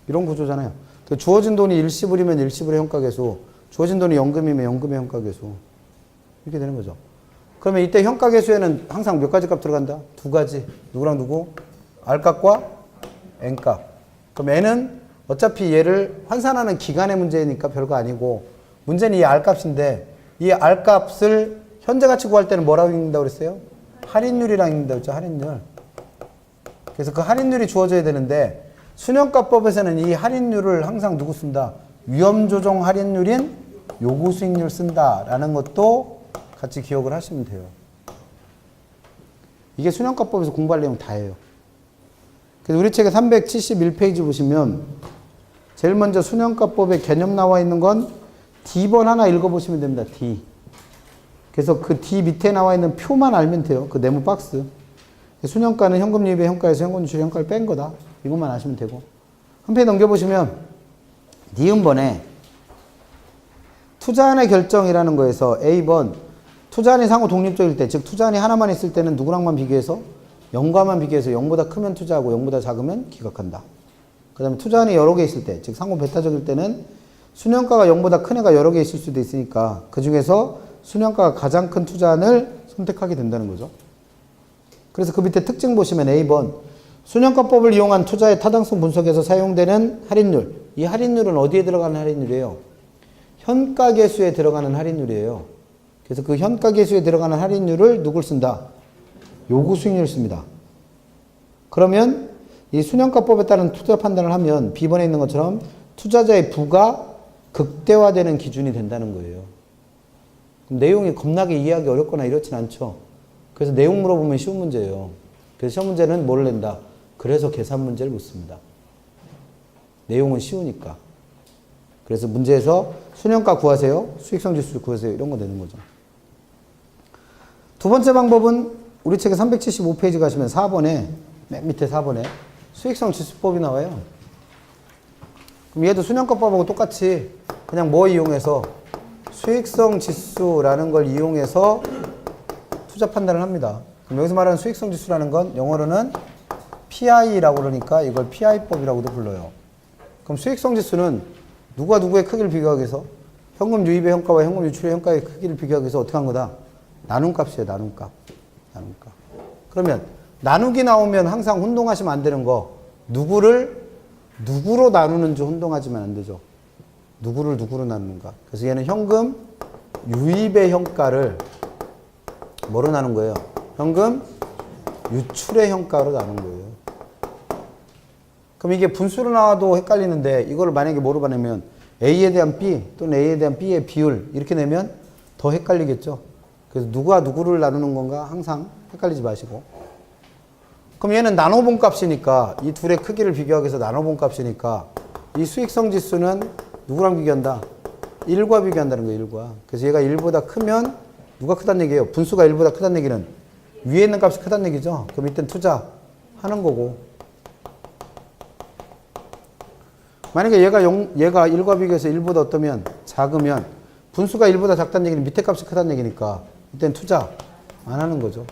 S1: 이런 구조잖아요. 주어진 돈이 일시불이면 일시불의 현가계수, 주어진 돈이 연금이면 연금의 현가계수. 이렇게 되는 거죠. 그러면 이때 현가계수에는 항상 몇 가지 값 들어간다? 두 가지. 누구랑 누구? R값과 N값. 그럼 N은 어차피 얘를 환산하는 기간의 문제니까 별거 아니고 문제는 이 R값인데 이 R값을 현재 가치 구할 때는 뭐라고 읽는다고 그랬어요? 할인율이라고 읽는다고 했죠. 할인율. 그래서 그 할인율이 주어져야 되는데 수년가법에서는 이 할인율을 항상 누구 쓴다? 위험조정 할인율인 요구수익률 쓴다라는 것도 같이 기억을 하시면 돼요. 이게 수년가법에서 공부할 내용 다예요. 그래서 우리 책의 371페이지 보시면 제일 먼저 수년가법의 개념 나와 있는 건 D번 하나 읽어보시면 됩니다. D. 그래서 그 D 밑에 나와 있는 표만 알면 돼요. 그 네모 박스. 수년가는 현금 유입의 현가에서 현금 유출의 현가를 뺀 거다. 이것만 아시면 되고. 한 페이지 넘겨보시면 니은번에 투자안의 결정이라는 거에서 A번 투자안이 상호 독립적일 때, 즉 투자안이 하나만 있을 때는 누구랑만 비교해서? 0과만 비교해서 0보다 크면 투자하고 0보다 작으면 기각한다. 그 다음에 투자안이 여러 개 있을 때, 즉 상호 베타적일 때는 수년가가 0보다 큰 애가 여러 개 있을 수도 있으니까 그 중에서 수년가가 가장 큰 투자안을 선택하게 된다는 거죠. 그래서 그 밑에 특징 보시면 A번 수년가법을 이용한 투자의 타당성 분석에서 사용되는 할인율. 이 할인율은 어디에 들어가는 할인율이에요? 현가계수에 들어가는 할인율이에요. 그래서 그 현가계수에 들어가는 할인율을 누굴 쓴다? 요구수익률을 씁니다. 그러면 이 수년가법에 따른 투자 판단을 하면 B번에 있는 것처럼 투자자의 부가 극대화되는 기준이 된다는 거예요. 그럼 내용이 겁나게 이해하기 어렵거나 이렇진 않죠. 그래서 내용 물어보면 쉬운 문제예요. 그래서 시험 문제는 뭐를 낸다? 그래서 계산 문제를 묻습니다. 내용은 쉬우니까. 그래서 문제에서 수년가 구하세요. 수익성 지수 구하세요. 이런 거 내는 거죠. 두 번째 방법은 우리 책의 375페이지 가시면 4번에 맨 밑에 4번에 수익성 지수법이 나와요. 그럼 얘도 수년가법하고 똑같이 그냥 뭐 이용해서 수익성 지수라는 걸 이용해서 투자 판단을 합니다. 그럼 여기서 말하는 수익성 지수라는 건 영어로는 PI라고 그러니까 이걸 PI법이라고도 불러요. 그럼 수익성 지수는 누가 누구의 크기를 비교하기 위해서 현금 유입의 현가와 현금 유출의 현가의 크기를 비교하기 위해서 어떻게 한 거다? 나눔값이에요. 나눔값. 나눔값. 그러면 나누기 나오면 항상 혼동하시면 안 되는 거 누구를 누구로 나누는지 혼동하지면 안 되죠. 누구를 누구로 나누는가. 그래서 얘는 현금 유입의 현가를 뭐로 나눈 거예요? 현금 유출의 현가로 나눈 거예요. 그럼 이게 분수로 나와도 헷갈리는데 이걸 만약에 뭐로 나누면 A에 대한 B 또는 A에 대한 B의 비율 이렇게 내면 더 헷갈리겠죠. 그래서 누가 누구를 나누는 건가 항상 헷갈리지 마시고. 그럼 얘는 나눠본 값이니까 이 둘의 크기를 비교하기 위해서 나눠본 값이니까 이 수익성 지수는 누구랑 비교한다? 1과 비교한다는 거예요. 1과. 그래서 얘가 1보다 크면 누가 크다는 얘기예요? 분수가 1보다 크다는 얘기는 위에 있는 값이 크다는 얘기죠. 그럼 이땐 투자하는 거고. 만약에 얘가 1과 비교해서 1보다 어떠면 작으면 분수가 1보다 작다는 얘기는 밑에 값이 크다는 얘기니까 이땐 투자 안 하는 거죠.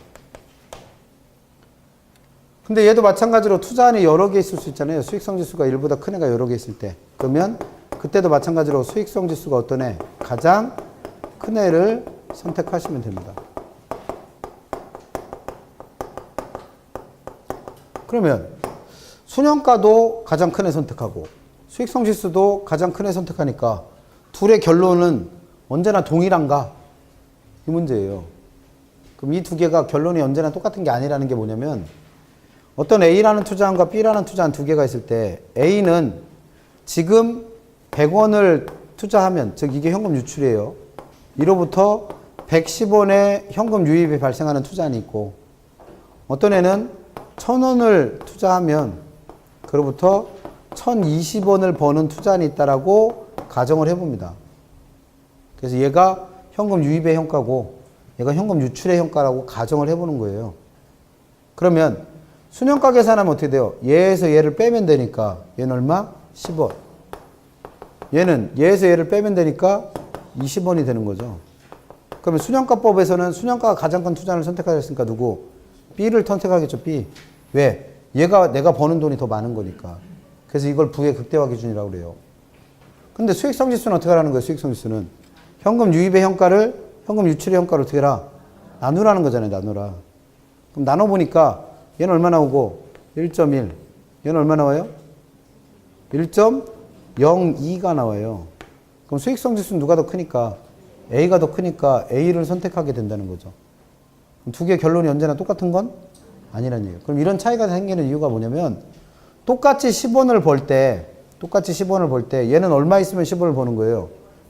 S1: 근데 얘도 마찬가지로 투자안이 여러 개 있을 수 있잖아요. 수익성 지수가 1보다 큰 애가 여러 개 있을 때. 그러면 그때도 마찬가지로 수익성 지수가 어떤 애? 가장 큰 애를 선택하시면 됩니다. 그러면 수년가도 가장 큰 애 선택하고 수익성 지수도 가장 큰 애 선택하니까 둘의 결론은 언제나 동일한가? 이 문제예요. 그럼 이 두 개가 결론이 언제나 똑같은 게 아니라는 게 뭐냐면 어떤 A라는 투자안과 B라는 투자안 두 개가 있을 때 A는 지금 100원을 투자하면 즉 이게 현금 유출이에요. 이로부터 110원의 현금 유입이 발생하는 투자안이 있고 어떤 애는 1000원을 투자하면 그로부터 1020원을 버는 투자안이 있다라고 가정을 해봅니다. 그래서 얘가 현금 유입의 현가고 얘가 현금 유출의 현가라고 가정을 해보는 거예요. 그러면 수년가 계산하면 어떻게 돼요? 얘에서 얘를 빼면 되니까 얘는 얼마? 10원. 얘는 얘에서 얘를 빼면 되니까 20원이 되는 거죠. 그러면 수년가법에서는 수년가가 가장 큰 투자를 선택하셨으니까 누구? B를 선택하겠죠. B. 왜? 얘가 내가 버는 돈이 더 많은 거니까. 그래서 이걸 부의 극대화 기준이라고 그래요. 근데 수익성 지수는 어떻게 하라는 거예요? 수익성 지수는 현금 유입의 현가를 현금 유출의 현가를 어떻게 해라? 나누라는 거잖아요. 나누라. 그럼 나눠보니까 얘는 얼마 나오고? 1.1. 얘는 얼마 나와요? 1.02가 나와요. 그럼 수익성 지수는 누가 더 크니까 A가 더 크니까 A를 선택하게 된다는 거죠. 두 개의 결론이 언제나 똑같은 건 아니라는 얘기예요. 그럼 이런 차이가 생기는 이유가 뭐냐면 똑같이 10원을 벌 때 얘는 얼마 있으면 10원을 버는 거예요.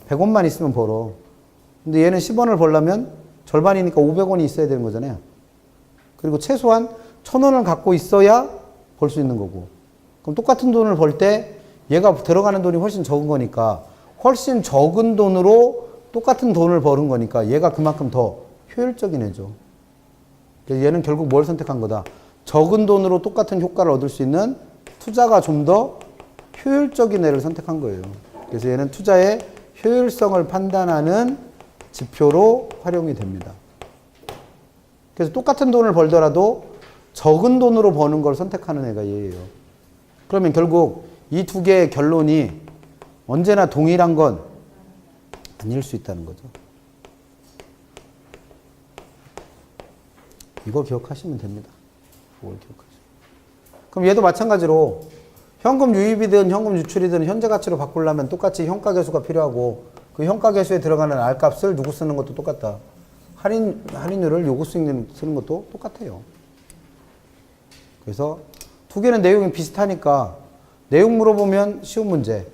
S1: 100원만 있으면 벌어. 근데 얘는 10원을 벌려면 절반이니까 500원이 있어야 되는 거잖아요. 그리고 최소한 1000원을 갖고 있어야 벌 수 있는 거고. 그럼 똑같은 돈을 벌 때 얘가 들어가는 돈이 훨씬 적은 거니까 훨씬 적은 돈으로 똑같은 돈을 버는 거니까 얘가 그만큼 더 효율적인 애죠. 그래서 얘는 결국 뭘 선택한 거다? 적은 돈으로 똑같은 효과를 얻을 수 있는 투자가 좀 더 효율적인 애를 선택한 거예요. 그래서 얘는 투자의 효율성을 판단하는 지표로 활용이 됩니다. 그래서 똑같은 돈을 벌더라도 적은 돈으로 버는 걸 선택하는 애가 얘예요. 그러면 결국 이 두 개의 결론이 언제나 동일한 건 아닐 수 있다는 거죠. 이걸 기억하시면 됩니다. 이걸 기억하시면. 그럼 얘도 마찬가지로 현금 유입이든 현금 유출이든 현재 가치로 바꾸려면 똑같이 현가계수가 필요하고 그 현가계수에 들어가는 R값을 누구 쓰는 것도 똑같다. 할인율을 요구수익률 쓰는 것도 똑같아요. 그래서 두 개는 내용이 비슷하니까 내용 물어보면 쉬운 문제.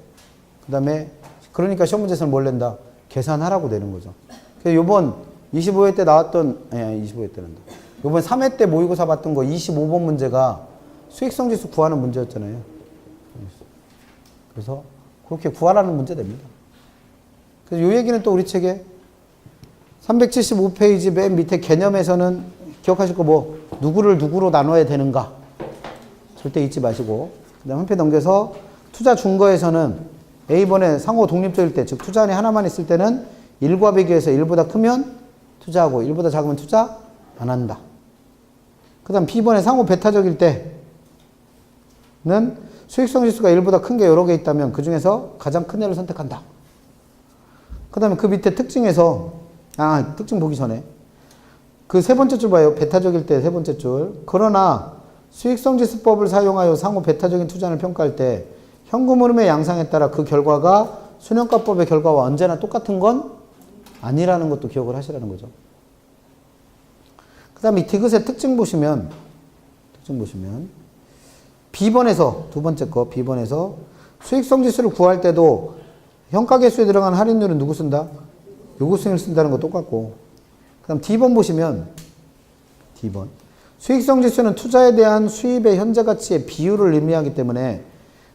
S1: 그 다음에 그러니까 시험 문제에서는 뭘 낸다? 계산하라고 내는 거죠. 그래서 요번 25회 때 나왔던 25회 때란다. 요번 3회 때 모의고사 봤던 거 25번 문제가 수익성 지수 구하는 문제였잖아요. 그래서 그렇게 구하라는 문제 됩니다. 그래서 요 얘기는 또 우리 책에 375페이지 맨 밑에 개념에서는 기억하실 거 뭐 누구를 누구로 나눠야 되는가 절대 잊지 마시고 그 다음 한 페이지 넘겨서 투자 준거에서는 A번에 상호 독립적일 때 즉 투자안이 하나만 있을 때는 1과 비교해서 1보다 크면 투자하고 1보다 작으면 투자 안 한다. 그 다음 B번에 상호 배타적일 때는 수익성 지수가 1보다 큰 게 여러 개 있다면 그 중에서 가장 큰 애를 선택한다. 그 다음에 그 밑에 특징에서 특징 보기 전에 그 세 번째 줄 봐요. 배타적일 때 세 번째 줄. 그러나 수익성 지수법을 사용하여 상호 배타적인 투자를 평가할 때 현금 흐름의 양상에 따라 그 결과가 순현가법의 결과와 언제나 똑같은 건 아니라는 것도 기억을 하시라는 거죠. 그 다음에 이 디귿의 특징 보시면 B번에서 두 번째 거 B번에서 수익성 지수를 구할 때도 현가계수에 들어간 할인율은 누구 쓴다? 요구수익률 쓴다는 거 똑같고 그 다음 D번 보시면 D번 수익성 지수는 투자에 대한 수입의 현재 가치의 비율을 의미하기 때문에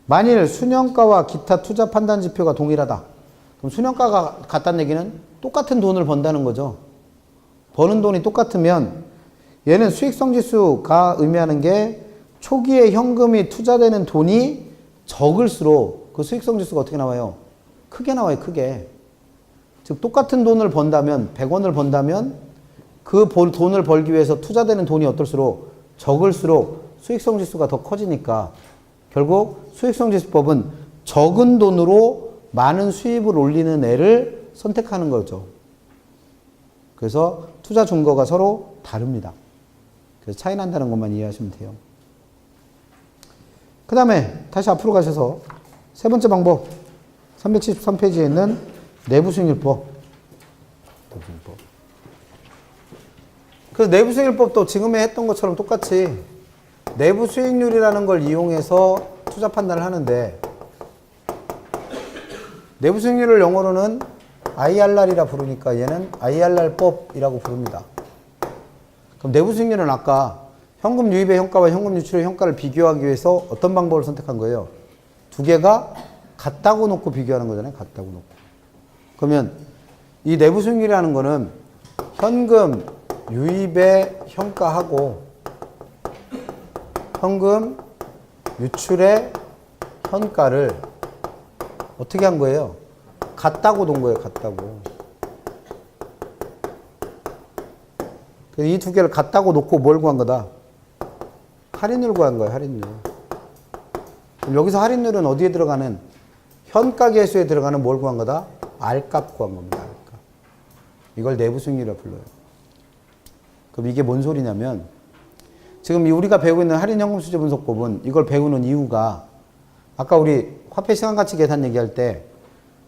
S1: 만일 순현가와 기타 투자 판단 지표가 동일하다. 그럼 순현가가 같다는 얘기는 똑같은 돈을 번다는 거죠. 버는 돈이 똑같으면 얘는 수익성 지수가 의미하는 게 초기에 현금이 투자되는 돈이 적을수록 그 수익성 지수가 어떻게 나와요? 크게 나와요, 크게. 즉, 똑같은 돈을 번다면, 100원을 번다면 그 돈을 벌기 위해서 투자되는 돈이 어떨수록 적을수록 수익성 지수가 더 커지니까 결국 수익성 지수법은 적은 돈으로 많은 수입을 올리는 애를 선택하는 거죠. 그래서 투자 준거가 서로 다릅니다. 그래서 차이 난다는 것만 이해하시면 돼요. 그 다음에 다시 앞으로 가셔서 세 번째 방법 373페이지에 있는 내부수익률법. 그래서 내부수익률법도 지금에 했던 것처럼 똑같이 내부수익률이라는 걸 이용해서 투자 판단을 하는데 내부수익률을 영어로는 IRR이라 부르니까 얘는 IRR법이라고 부릅니다. 그럼 내부수익률은 아까 현금 유입의 현가와 현금 유출의 현가를 비교하기 위해서 어떤 방법을 선택한 거예요? 두 개가 같다고 놓고 비교하는 거잖아요. 같다고 놓고. 그러면 이 내부 수익률이라는 거는 현금 유입의 현가하고 현금 유출의 현가를 어떻게 한 거예요? 같다고 놓은 거예요. 같다고. 이 두 개를 같다고 놓고 뭘 구한 거다? 할인율 구한 거예요. 할인율. 그럼 여기서 할인율은 어디에 들어가는? 현가계수에 들어가는 뭘 구한 거다? R값 구한 겁니다. R값. 이걸 내부 수익률이라고 불러요. 그럼 이게 뭔 소리냐면 지금 우리가 배우고 있는 할인 현금 수지 분석법은 이걸 배우는 이유가 아까 우리 화폐 시간가치 계산 얘기할 때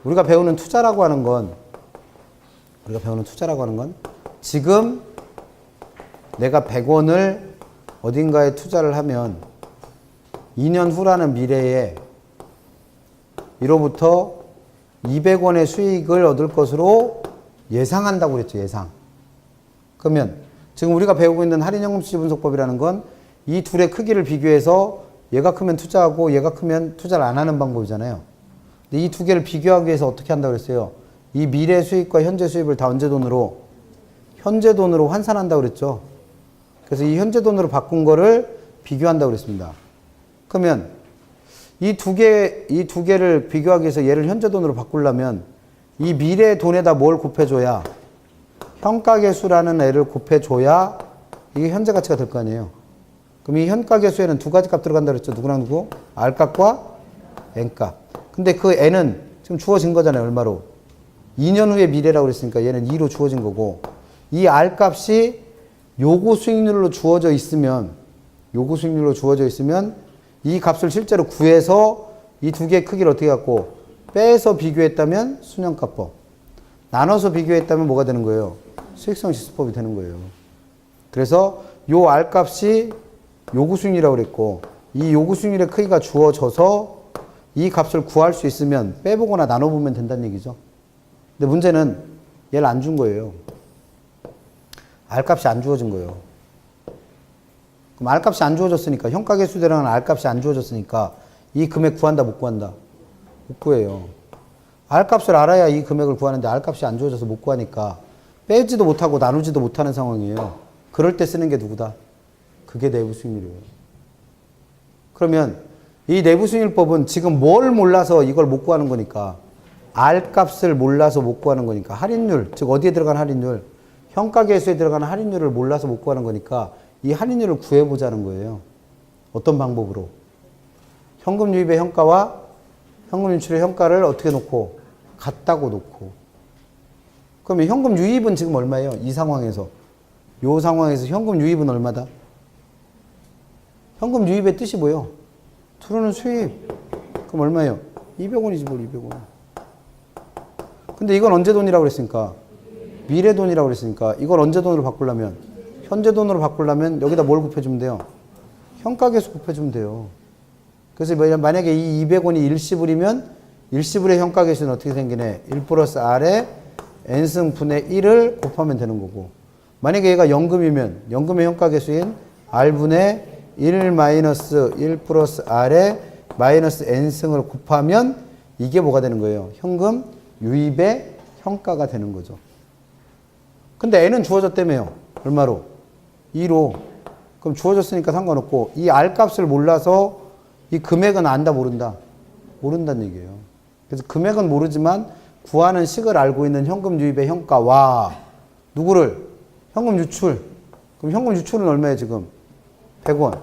S1: 우리가 배우는 투자라고 하는 건 지금 내가 100원을 어딘가에 투자를 하면 2년 후라는 미래에 이로부터 200원의 수익을 얻을 것으로 예상한다고 그랬죠. 예상. 그러면 지금 우리가 배우고 있는 할인연금 수지 분석법이라는 건 이 둘의 크기를 비교해서 얘가 크면 투자하고 얘가 크면 투자를 안 하는 방법이잖아요. 근데 이 두 개를 비교하기 위해서 어떻게 한다고 그랬어요? 이 미래 수익과 현재 수익을 다 현재 돈으로 환산한다고 그랬죠. 그래서 이 현재 돈으로 바꾼 거를 비교한다고 그랬습니다. 그러면 이 두 개를 비교하기 위해서 얘를 현재 돈으로 바꾸려면 이 미래 돈에다 뭘 곱해줘야, 현가계수라는 애를 곱해줘야 이게 현재 가치가 될 거 아니에요. 그럼 이 현가계수에는 두 가지 값 들어간다 그랬죠. 누구랑 누구? R값과 N값. 근데 그 N은 지금 주어진 거잖아요. 얼마로? 2년 후의 미래라고 그랬으니까 얘는 2로 주어진 거고, 이 R값이 요구 수익률로 주어져 있으면 이 값을 실제로 구해서 이 두 개의 크기를 어떻게 갖고 빼서 비교했다면 순현가법, 나눠서 비교했다면 뭐가 되는 거예요? 수익성 지수법이 되는 거예요. 그래서 요 R값이 요구 수익률이라고 그랬고, 이 요구 수익률의 크기가 주어져서 이 값을 구할 수 있으면 빼보거나 나눠보면 된다는 얘기죠. 근데 문제는 얘를 안 준 거예요. R값이 안 주어진 거예요. 그럼 R값이 안 주어졌으니까, 현가계수대로는 R값이 안 주어졌으니까 이 금액 구한다 못 구한다? 못 구해요. R값을 알아야 이 금액을 구하는데 R값이 안 주어져서 못 구하니까 빼지도 못하고 나누지도 못하는 상황이에요. 그럴 때 쓰는 게 누구다? 그게 내부 수익률이에요. 그러면 이 내부 수익률법은 지금 뭘 몰라서 이걸 못 구하는 거니까, R값을 몰라서 못 구하는 거니까, 할인율, 즉 어디에 들어간 할인율, 현가계수에 들어가는 할인율을 몰라서 못 구하는 거니까 이 할인율을 구해보자는 거예요. 어떤 방법으로? 현금 유입의 현가와 현금 유출의 현가를 어떻게 놓고? 같다고 놓고. 그러면 현금 유입은 지금 얼마예요? 이 상황에서. 이 상황에서 현금 유입은 얼마다? 현금 유입의 뜻이 뭐예요? 들어오는 수입. 그럼 얼마예요? 200원이지 뭘 200원. 근데 이건 언제 돈이라고 그랬으니까? 미래 돈이라고 그랬으니까 이걸 언제 돈으로 바꾸려면? 현재 돈으로 바꾸려면 여기다 뭘 곱해주면 돼요? 현가계수 곱해주면 돼요. 그래서 만약에 이 200원이 일시불이면 일시불의 현가계수는 어떻게 생기네? 1 플러스 R에 N승 분의 1을 곱하면 되는 거고, 만약에 얘가 연금이면 연금의 현가계수인 R분의 1 마이너스 1 플러스 R에 마이너스 N승을 곱하면 이게 뭐가 되는 거예요? 현금 유입의 현가가 되는 거죠. 근데 N은 주어졌다며요. 얼마로? 2로. 그럼 주어졌으니까 상관없고, 이 R값을 몰라서 이 금액은 안다 모른다? 모른다는 얘기예요. 그래서 금액은 모르지만 구하는 식을 알고 있는 현금 유입의 현가와 누구를? 현금 유출. 그럼 현금 유출은 얼마예요 지금? 100원.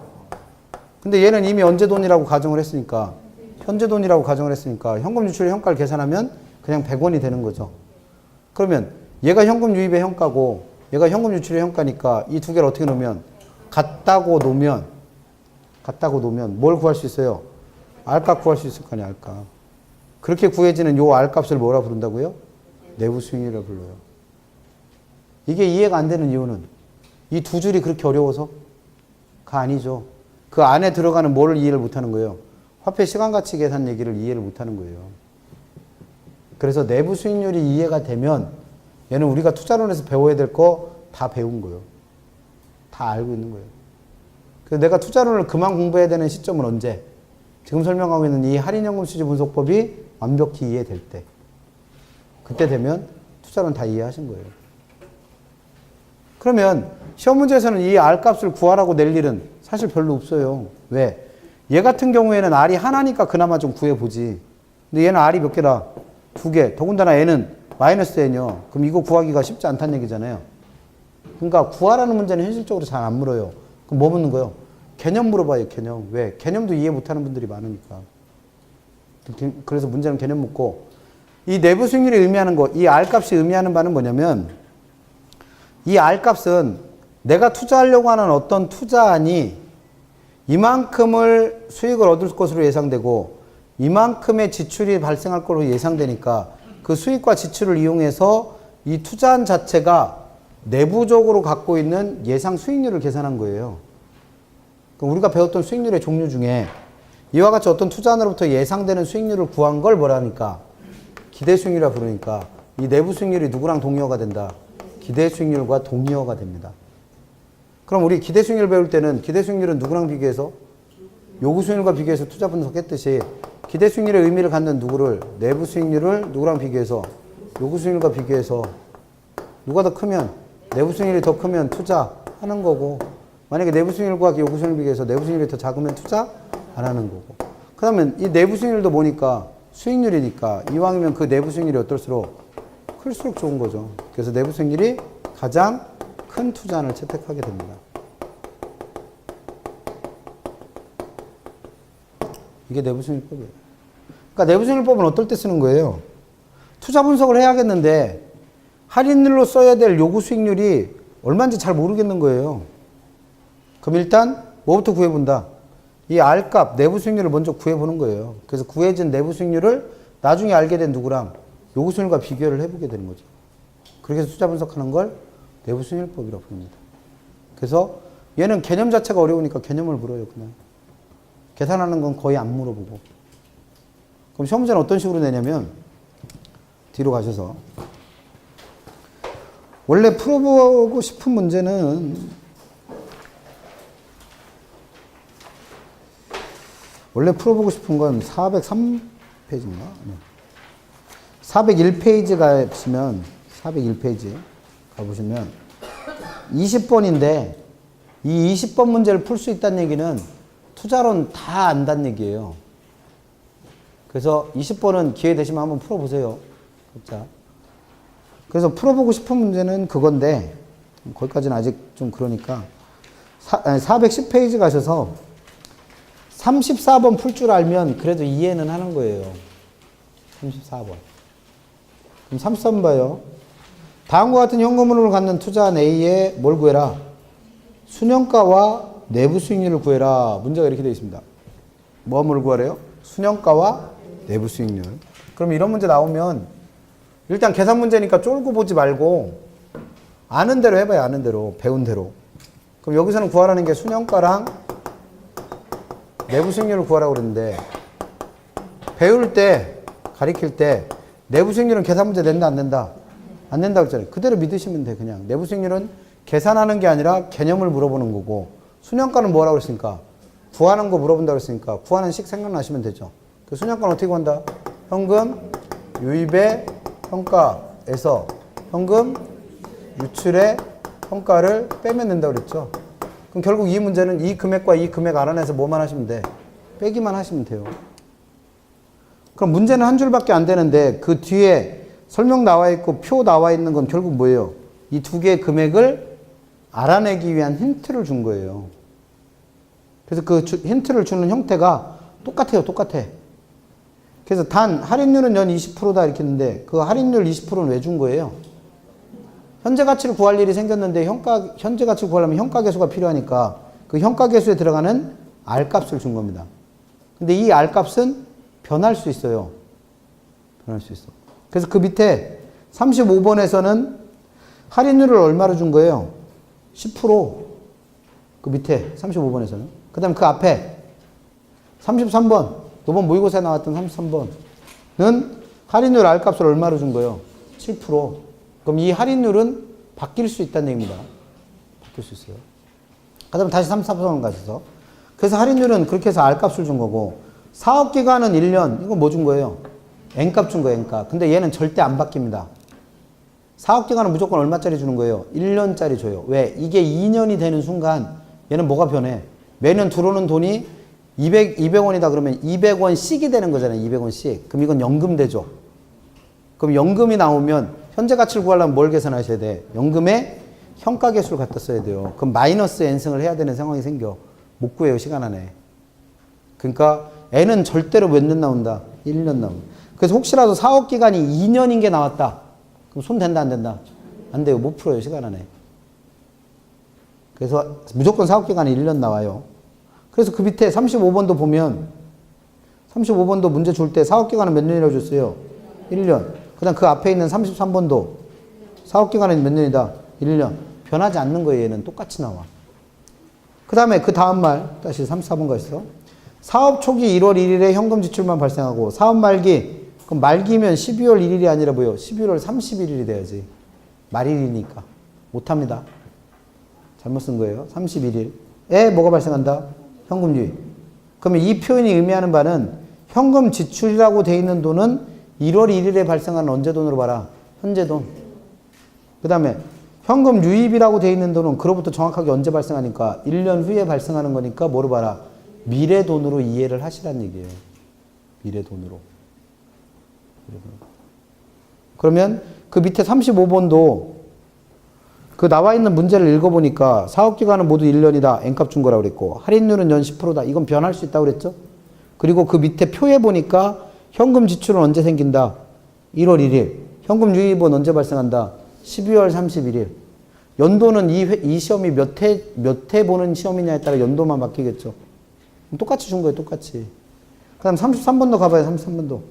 S1: 근데 얘는 이미 언제 돈이라고 가정을 했으니까, 현재 돈이라고 가정을 했으니까 현금 유출의 현가를 계산하면 그냥 100원이 되는 거죠. 그러면 얘가 현금 유입의 현가고 얘가 현금 유출의 현가니까 이 두 개를 어떻게 놓으면? 같다고 놓으면 뭘 구할 수 있어요? R값 구할 수 있을 거 아니에요, R값. 그렇게 구해지는 요 R값을 뭐라 부른다고요? 내부 수익률이라 불러요. 이게 이해가 안 되는 이유는 이 두 줄이 그렇게 어려워서? 가 아니죠. 그 안에 들어가는 뭐를 이해를 못하는 거예요? 화폐 시간가치 계산 얘기를 이해를 못하는 거예요. 그래서 내부 수익률이 이해가 되면 얘는 우리가 투자론에서 배워야 될 거 다 배운 거예요. 다 알고 있는 거예요. 그래서 내가 투자론을 그만 공부해야 되는 시점은 언제? 지금 설명하고 있는 이 할인연금 수지 분석법이 완벽히 이해될 때. 그때 되면 투자론 다 이해하신 거예요. 그러면 시험 문제에서는 이 R값을 구하라고 낼 일은 사실 별로 없어요. 왜? 얘 같은 경우에는 R이 하나니까 그나마 좀 구해보지. 근데 얘는 R이 몇 개다? 2개. 더군다나 얘는 마이너스 N이요. 그럼 이거 구하기가 쉽지 않다는 얘기잖아요. 그러니까 구하라는 문제는 현실적으로 잘 안 물어요. 그럼 뭐 묻는 거예요? 개념 물어봐요, 개념. 왜? 개념도 이해 못하는 분들이 많으니까. 그래서 문제는 개념 묻고, 이 내부 수익률이 의미하는 거, 이 R값이 의미하는 바는 뭐냐면, 이 R값은 내가 투자하려고 하는 어떤 투자안이 이만큼을 수익을 얻을 것으로 예상되고 이만큼의 지출이 발생할 걸로 예상되니까 그 수익과 지출을 이용해서 이 투자한 자체가 내부적으로 갖고 있는 예상 수익률을 계산한 거예요. 그럼 우리가 배웠던 수익률의 종류 중에 이와 같이 어떤 투자안으로부터 예상되는 수익률을 구한 걸 뭐라니까? 기대 수익률이라 부르니까 이 내부 수익률이 누구랑 동의어가 된다? 기대 수익률과 동의어가 됩니다. 그럼 우리 기대 수익률 배울 때는 기대 수익률은 누구랑 비교해서? 요구 수익률과 비교해서 투자 분석했듯이 기대 수익률의 의미를 갖는 누구를 내부 수익률을 누구랑 비교해서? 요구 수익률과 비교해서 누가 더 크면 내부 수익률이 더 크면 투자하는 거고 만약에 내부 수익률과 요구 수익률 비교해서 내부 수익률이 더 작으면 투자 안 하는 거고 그러면 이 내부 수익률도 뭐니까 수익률이니까 이왕이면 그 내부 수익률이 어떨수록 클수록 좋은 거죠. 그래서 내부 수익률이 가장 큰 투자안을 채택하게 됩니다. 이게 내부 수익률법이에요. 그러니까 내부 수익률법은 어떨 때 쓰는 거예요? 투자 분석을 해야겠는데 할인율로 써야 될 요구 수익률이 얼마인지 잘 모르겠는 거예요. 그럼 일단 뭐부터 구해본다? 이 R값, 내부 수익률을 먼저 구해보는 거예요. 그래서 구해진 내부 수익률을 나중에 알게 된 누구랑 요구 수익률과 비교를 해보게 되는 거죠. 그렇게 해서 투자 분석하는 걸 내부 수익률법이라고 부릅니다. 그래서 얘는 개념 자체가 어려우니까 개념을 물어요, 그냥. 계산하는 건 거의 안 물어보고. 그럼 시험 문제는 어떤 식으로 내냐면 뒤로 가셔서 원래 풀어보고 싶은 문제는 원래 풀어보고 싶은 건 403페이지인가? 401페이지 가시면 401페이지 가보시면 20번인데 이 20번 문제를 풀 수 있다는 얘기는 투자론 다 안다는 얘기예요. 그래서 20번은 기회 되시면 한번 풀어보세요. 자, 그래서 풀어보고 싶은 문제는 그건데 거기까지는 아직 좀 그러니까 410페이지 가셔서 34번 풀 줄 알면 그래도 이해는 하는 거예요. 34번. 그럼 33번 봐요. 다음과 같은 현금흐름을 갖는 투자한 A의 뭘 구해라? 순현가와 내부 수익률을 구해라. 문제가 이렇게 되어 있습니다. 뭐를 구하래요? 순현가와 내부 수익률. 그럼 이런 문제 나오면 일단 계산 문제니까 쫄고 보지 말고 아는 대로 해봐요. 아는 대로. 배운 대로. 그럼 여기서는 구하라는 게 순현가랑 내부 수익률을 구하라고 그랬는데 배울 때 가리킬 때 내부 수익률은 계산 문제 낸다 안 된다? 안 된다고 했잖아요. 그대로 믿으시면 돼. 그냥 내부 수익률은 계산하는 게 아니라 개념을 물어보는 거고 순현가는 뭐라고 그랬으니까 구하는 거 물어본다고 했으니까 구하는 식 생각나시면 되죠. 그 순현가는 어떻게 구한다? 현금 유입의 현가에서 현금 유출의 현가를 빼면 된다고 그랬죠. 그럼 결국 이 문제는 이 금액과 이 금액 알아내서 뭐만 하시면 돼? 빼기만 하시면 돼요. 그럼 문제는 한 줄밖에 안 되는데 그 뒤에 설명 나와 있고 표 나와 있는 건 결국 뭐예요? 이 두 개의 금액을 알아내기 위한 힌트를 준 거예요. 그래서 그 힌트를 주는 형태가 똑같아요. 똑같아. 그래서 단 할인율은 연 20%다 이렇게 했는데 그 할인율 20%는 왜 준 거예요? 현재 가치를 구할 일이 생겼는데 현재 가치를 구하려면 현가계수가 필요하니까 그 현가계수에 들어가는 R값을 준 겁니다. 근데 이 R값은 변할 수 있어요. 변할 수 있어. 그래서 그 밑에 35번에서는 할인율을 얼마로 준 거예요? 10%. 그 밑에 35번에서는. 그 다음에 그 앞에 33번. 이번 모의고사에 나왔던 33번은 할인율 R값을 얼마로 준 거예요? 7%. 그럼 이 할인율은 바뀔 수 있다는 얘기입니다. 바뀔 수 있어요. 그 다음에 다시 34번 가셔서. 그래서 할인율은 그렇게 해서 R값을 준 거고 사업기간은 1년. 이거 뭐 준 거예요? N값 준 거예요. N값. 근데 얘는 절대 안 바뀝니다. 사업기간은 무조건 얼마짜리 주는 거예요? 1년짜리 줘요. 왜? 이게 2년이 되는 순간 얘는 뭐가 변해? 매년 들어오는 돈이 200원이다 그러면 200원씩이 되는 거잖아요. 200원씩. 그럼 이건 연금대죠. 그럼 연금이 나오면 현재 가치를 구하려면 뭘 계산하셔야 돼? 연금의 현가계수를 갖다 써야 돼요. 그럼 마이너스 N승을 해야 되는 상황이 생겨. 못 구해요. 시간 안에. 그러니까 N은 절대로 몇 년 나온다? 1년 나온다. 그래서 혹시라도 사업기간이 2년인 게 나왔다. 그럼 손 된다 안 된다? 안 돼요. 못 풀어요. 시간 안에. 그래서 무조건 사업기간이 1년 나와요. 그래서 그 밑에 35번도 보면 35번도 문제 줄 때 사업기간은 몇 년이라고 줬어요? 1년. 그 다음 그 앞에 있는 33번도 사업기간은 몇 년이다? 1년. 변하지 않는 거예요. 얘는 똑같이 나와. 그 다음에 그 다음 말 다시 34번 가시죠. 사업 초기 1월 1일에 현금 지출만 발생하고 사업 말기, 그럼 말기면 12월 1일이 아니라 뭐요? 11월 31일이 돼야지. 말일이니까. 못합니다. 잘못 쓴 거예요. 31일에 뭐가 발생한다? 현금 유입. 그러면 이 표현이 의미하는 바는 현금 지출이라고 돼 있는 돈은 1월 1일에 발생하는 언제 돈으로 봐라? 현재 돈. 그 다음에 현금 유입이라고 돼 있는 돈은 그로부터 정확하게 언제 발생하니까 1년 후에 발생하는 거니까 뭐로 봐라? 미래 돈으로 이해를 하시란 얘기예요. 미래 돈으로. 그러면 그 밑에 35번도 그 나와 있는 문제를 읽어보니까 사업기간은 모두 1년이다. N값 준 거라고 그랬고 할인율은 연 10%다. 이건 변할 수 있다고 그랬죠. 그리고 그 밑에 표에 보니까 현금 지출은 언제 생긴다? 1월 1일. 현금 유입은 언제 발생한다? 12월 31일. 연도는 이 시험이 몇 회 보는 시험이냐에 따라 연도만 바뀌겠죠. 똑같이 준 거예요. 똑같이. 그 다음 33번도 가봐요. 33번도.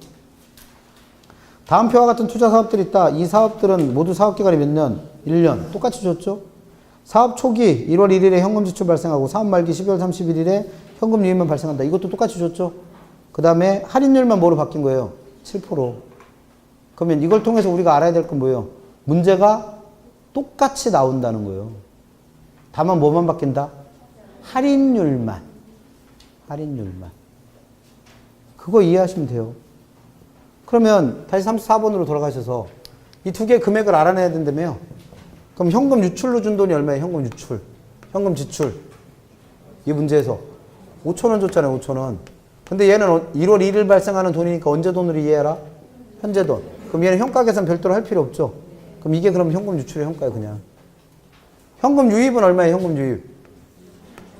S1: 다음 표와 같은 투자 사업들이 있다. 이 사업들은 모두 사업기간이 몇 년? 1년. 똑같이 줬죠. 사업 초기 1월 1일에 현금 지출 발생하고 사업 말기 12월 31일에 현금 유입만 발생한다. 이것도 똑같이 줬죠. 그 다음에 할인율만 뭐로 바뀐 거예요? 7%. 그러면 이걸 통해서 우리가 알아야 될 건 뭐예요? 문제가 똑같이 나온다는 거예요. 다만 뭐만 바뀐다? 할인율만. 할인율만. 그거 이해하시면 돼요. 그러면 다시 34번으로 돌아가셔서 이 두 개의 금액을 알아내야 된다며요. 그럼 현금 유출로 준 돈이 얼마예요? 현금 유출. 현금 지출. 이 문제에서 5,000원 줬잖아요. 5,000원. 근데 얘는 1월 1일 발생하는 돈이니까 언제 돈으로 이해해라? 현재 돈. 그럼 얘는 현가 계산 별도로 할 필요 없죠. 그럼 이게 그럼 현금 유출의 현가예요. 그냥. 현금 유입은 얼마예요? 현금 유입.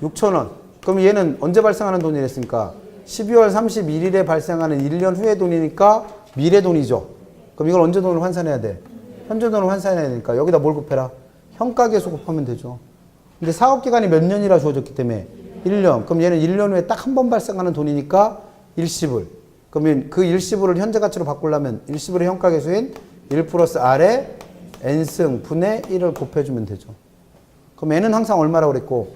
S1: 6,000원. 그럼 얘는 언제 발생하는 돈이랬습니까? 12월 31일에 발생하는 1년 후의 돈이니까 미래 돈이죠. 그럼 이걸 언제 돈으로 환산해야 돼? 현재 돈으로 환산해야 되니까 여기다 뭘 곱해라? 현가계수 곱하면 되죠. 근데 사업기간이 몇 년이라 주어졌기 때문에 1년. 그럼 얘는 1년 후에 딱 한 번 발생하는 돈이니까 일시불. 그러면 그 일시불을 현재 가치로 바꾸려면 일시불의 현가계수인 1 플러스 R에 N승 분의 1을 곱해주면 되죠. 그럼 N은 항상 얼마라고 그랬고?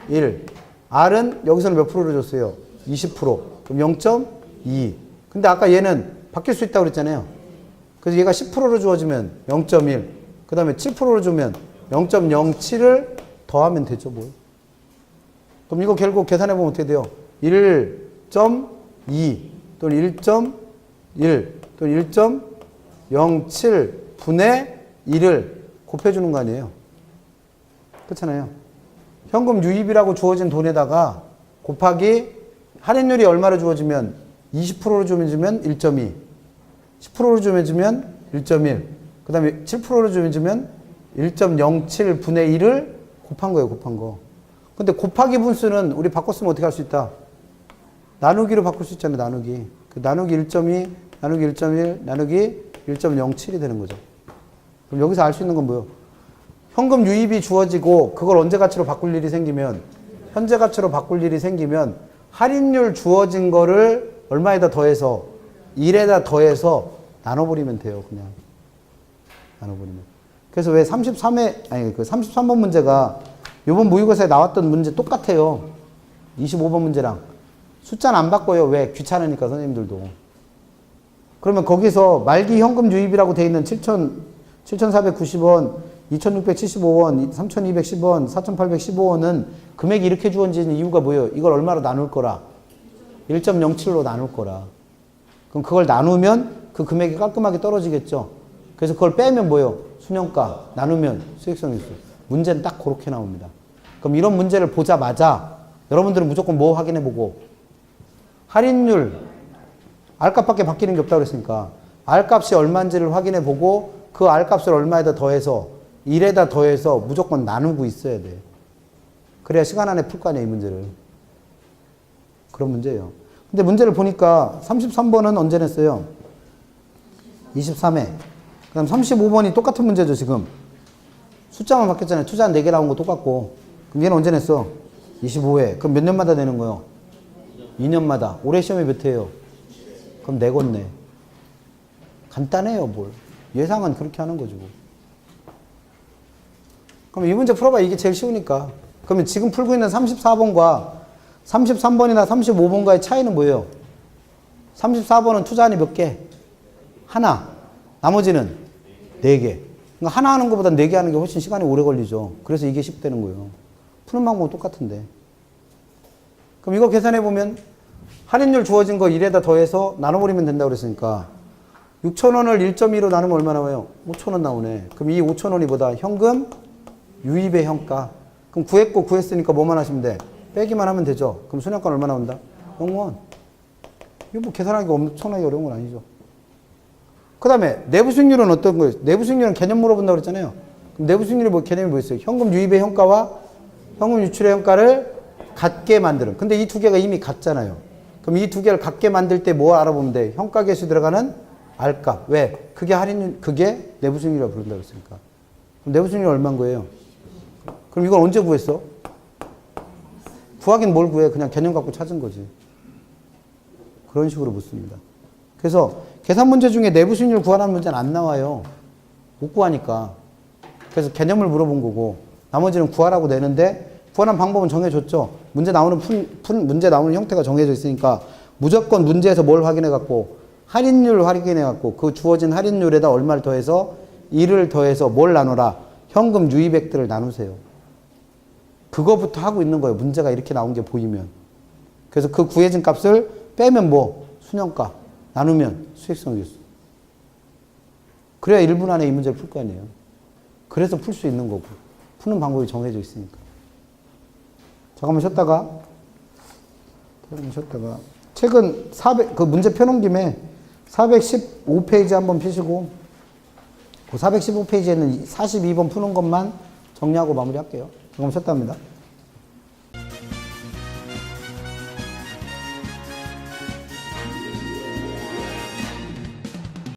S1: 1. R은 여기서는 몇 프로를 줬어요? 20%. 그럼 0.2. 근데 아까 얘는 바뀔 수 있다고 그랬잖아요. 그래서 얘가 10%로 주어지면 0.1. 그 다음에 7%로 주면 0.07을 더하면 되죠, 뭐. 그럼 이거 결국 계산해보면 어떻게 돼요? 1.2 또는 1.1 또는 1.07 분의 1을 곱해주는 거 아니에요? 그렇잖아요. 현금 유입이라고 주어진 돈에다가 곱하기 할인율이 얼마로 주어지면 20%로 주면 1.2, 10%로 주면 1.1, 그 다음에 7%로 주면 1.07 분의 1을 곱한 거예요, 곱한 거. 근데 곱하기 분수는 우리 바꿨으면 어떻게 할 수 있다? 나누기로 바꿀 수 있잖아요, 나누기. 그 나누기 1.2, 나누기 1.1, 나누기 1.07이 되는 거죠. 그럼 여기서 알 수 있는 건 뭐예요? 현금 유입이 주어지고 그걸 언제 가치로 바꿀 일이 생기면, 현재 가치로 바꿀 일이 생기면 할인율 주어진 거를 얼마에다 더해서 1에다 더해서 나눠버리면 돼요. 그냥 나눠버리면. 그래서 왜 33번 문제가 이번 모의고사에 나왔던 문제 똑같아요. 25번 문제랑 숫자는 안 바꿔요. 왜? 귀찮으니까 선생님들도. 그러면 거기서 말기 현금 유입이라고 돼 있는 7,490원, 2,675원, 3,210원, 4,815원은 금액이 이렇게 주어지는 이유가 뭐예요? 이걸 얼마로 나눌 거라? 1.07로 나눌 거라. 그럼 그걸 나누면 그 금액이 깔끔하게 떨어지겠죠? 그래서 그걸 빼면 뭐예요? 순현가. 나누면 수익성일수. 문제는 딱 그렇게 나옵니다. 그럼 이런 문제를 보자마자 여러분들은 무조건 뭐 확인해보고? 할인율. R값밖에 바뀌는 게 없다고 그랬으니까 R값이 얼마인지를 확인해보고 그 R값을 얼마에다 더해서 1에다 더해서 무조건 나누고 있어야 돼. 그래야 시간 안에 풀 거 아니야, 이 문제를. 그런 문제예요. 근데 문제를 보니까 33번은 언제 냈어요? 23회. 그 다음 35번이 똑같은 문제죠, 지금. 숫자만 바뀌었잖아요. 투자 4개 나온 거 똑같고. 그럼 얘는 언제 냈어? 25회. 그럼 몇 년마다 내는 거예요? 2년마다. 올해 시험이 몇 회예요? 그럼 내겠네. 간단해요, 뭘. 예상은 그렇게 하는 거죠. 그럼 이 문제 풀어봐. 이게 제일 쉬우니까. 그러면 지금 풀고 있는 34번과 33번이나 35번과의 차이는 뭐예요? 34번은 투자한이 몇 개? 하나. 나머지는 4개. 그러니까 하나 하는 것보다 4개 하는 게 훨씬 시간이 오래 걸리죠. 그래서 이게 10 되는 거예요. 푸는 방법은 똑같은데. 그럼 이거 계산해보면 할인율 주어진 거 1에다 더해서 나눠버리면 된다고 그랬으니까 6,000원을 1.2로 나누면 얼마 나와요? 5,000원 나오네. 그럼 이 5,000원이 뭐다? 현금 유입의 현가. 그럼 구했고 구했으니까 뭐만 하시면 돼? 빼기만 하면 되죠. 그럼 순현가 얼마 나온다? 0원. 이거 뭐 계산하기가 엄청나게 어려운 건 아니죠. 그 다음에 내부 수익률은 어떤 거예요? 내부 수익률은 개념 물어본다고 그랬잖아요. 그럼 내부 수익률이 뭐 개념이 뭐 있어요? 현금 유입의 현가와 현금 유출의 현가를 같게 만드는. 근데 이 두 개가 이미 같잖아요. 그럼 이 두 개를 같게 만들 때 뭐 알아보면 돼? 현가 계수 들어가는 R값. 왜? 그게 그게 내부 수익률이라고 부른다고 했으니까. 그럼 내부 수익률이 얼마인 거예요? 그럼 이걸 언제 구했어? 구하긴 뭘 구해? 그냥 개념 갖고 찾은 거지. 그런 식으로 묻습니다. 그래서 계산 문제 중에 내부 수익률 구하라는 문제는 안 나와요. 못 구하니까. 그래서 개념을 물어본 거고 나머지는 구하라고 내는데 구하는 방법은 정해졌죠. 문제 나오는 문제 나오는 형태가 정해져 있으니까 무조건 문제에서 뭘 확인해 갖고 할인율 확인해 갖고 그 주어진 할인율에다 얼마를 더해서 1을 더해서 뭘 나누라? 현금 유입액들을 나누세요. 그거부터 하고 있는 거예요. 문제가 이렇게 나온 게 보이면. 그래서 그 구해진 값을 빼면 뭐? 순현가. 나누면 수익성 지수. 그래야 1분 안에 이 문제를 풀 거 아니에요. 그래서 풀 수 있는 거고. 푸는 방법이 정해져 있으니까. 잠깐만 쉬었다가 책은 그 문제 펴놓은 김에 415페이지 한번 피시고 그 415페이지에는 42번 푸는 것만 정리하고 마무리할게요. 잠깐만 쉬었다 합니다.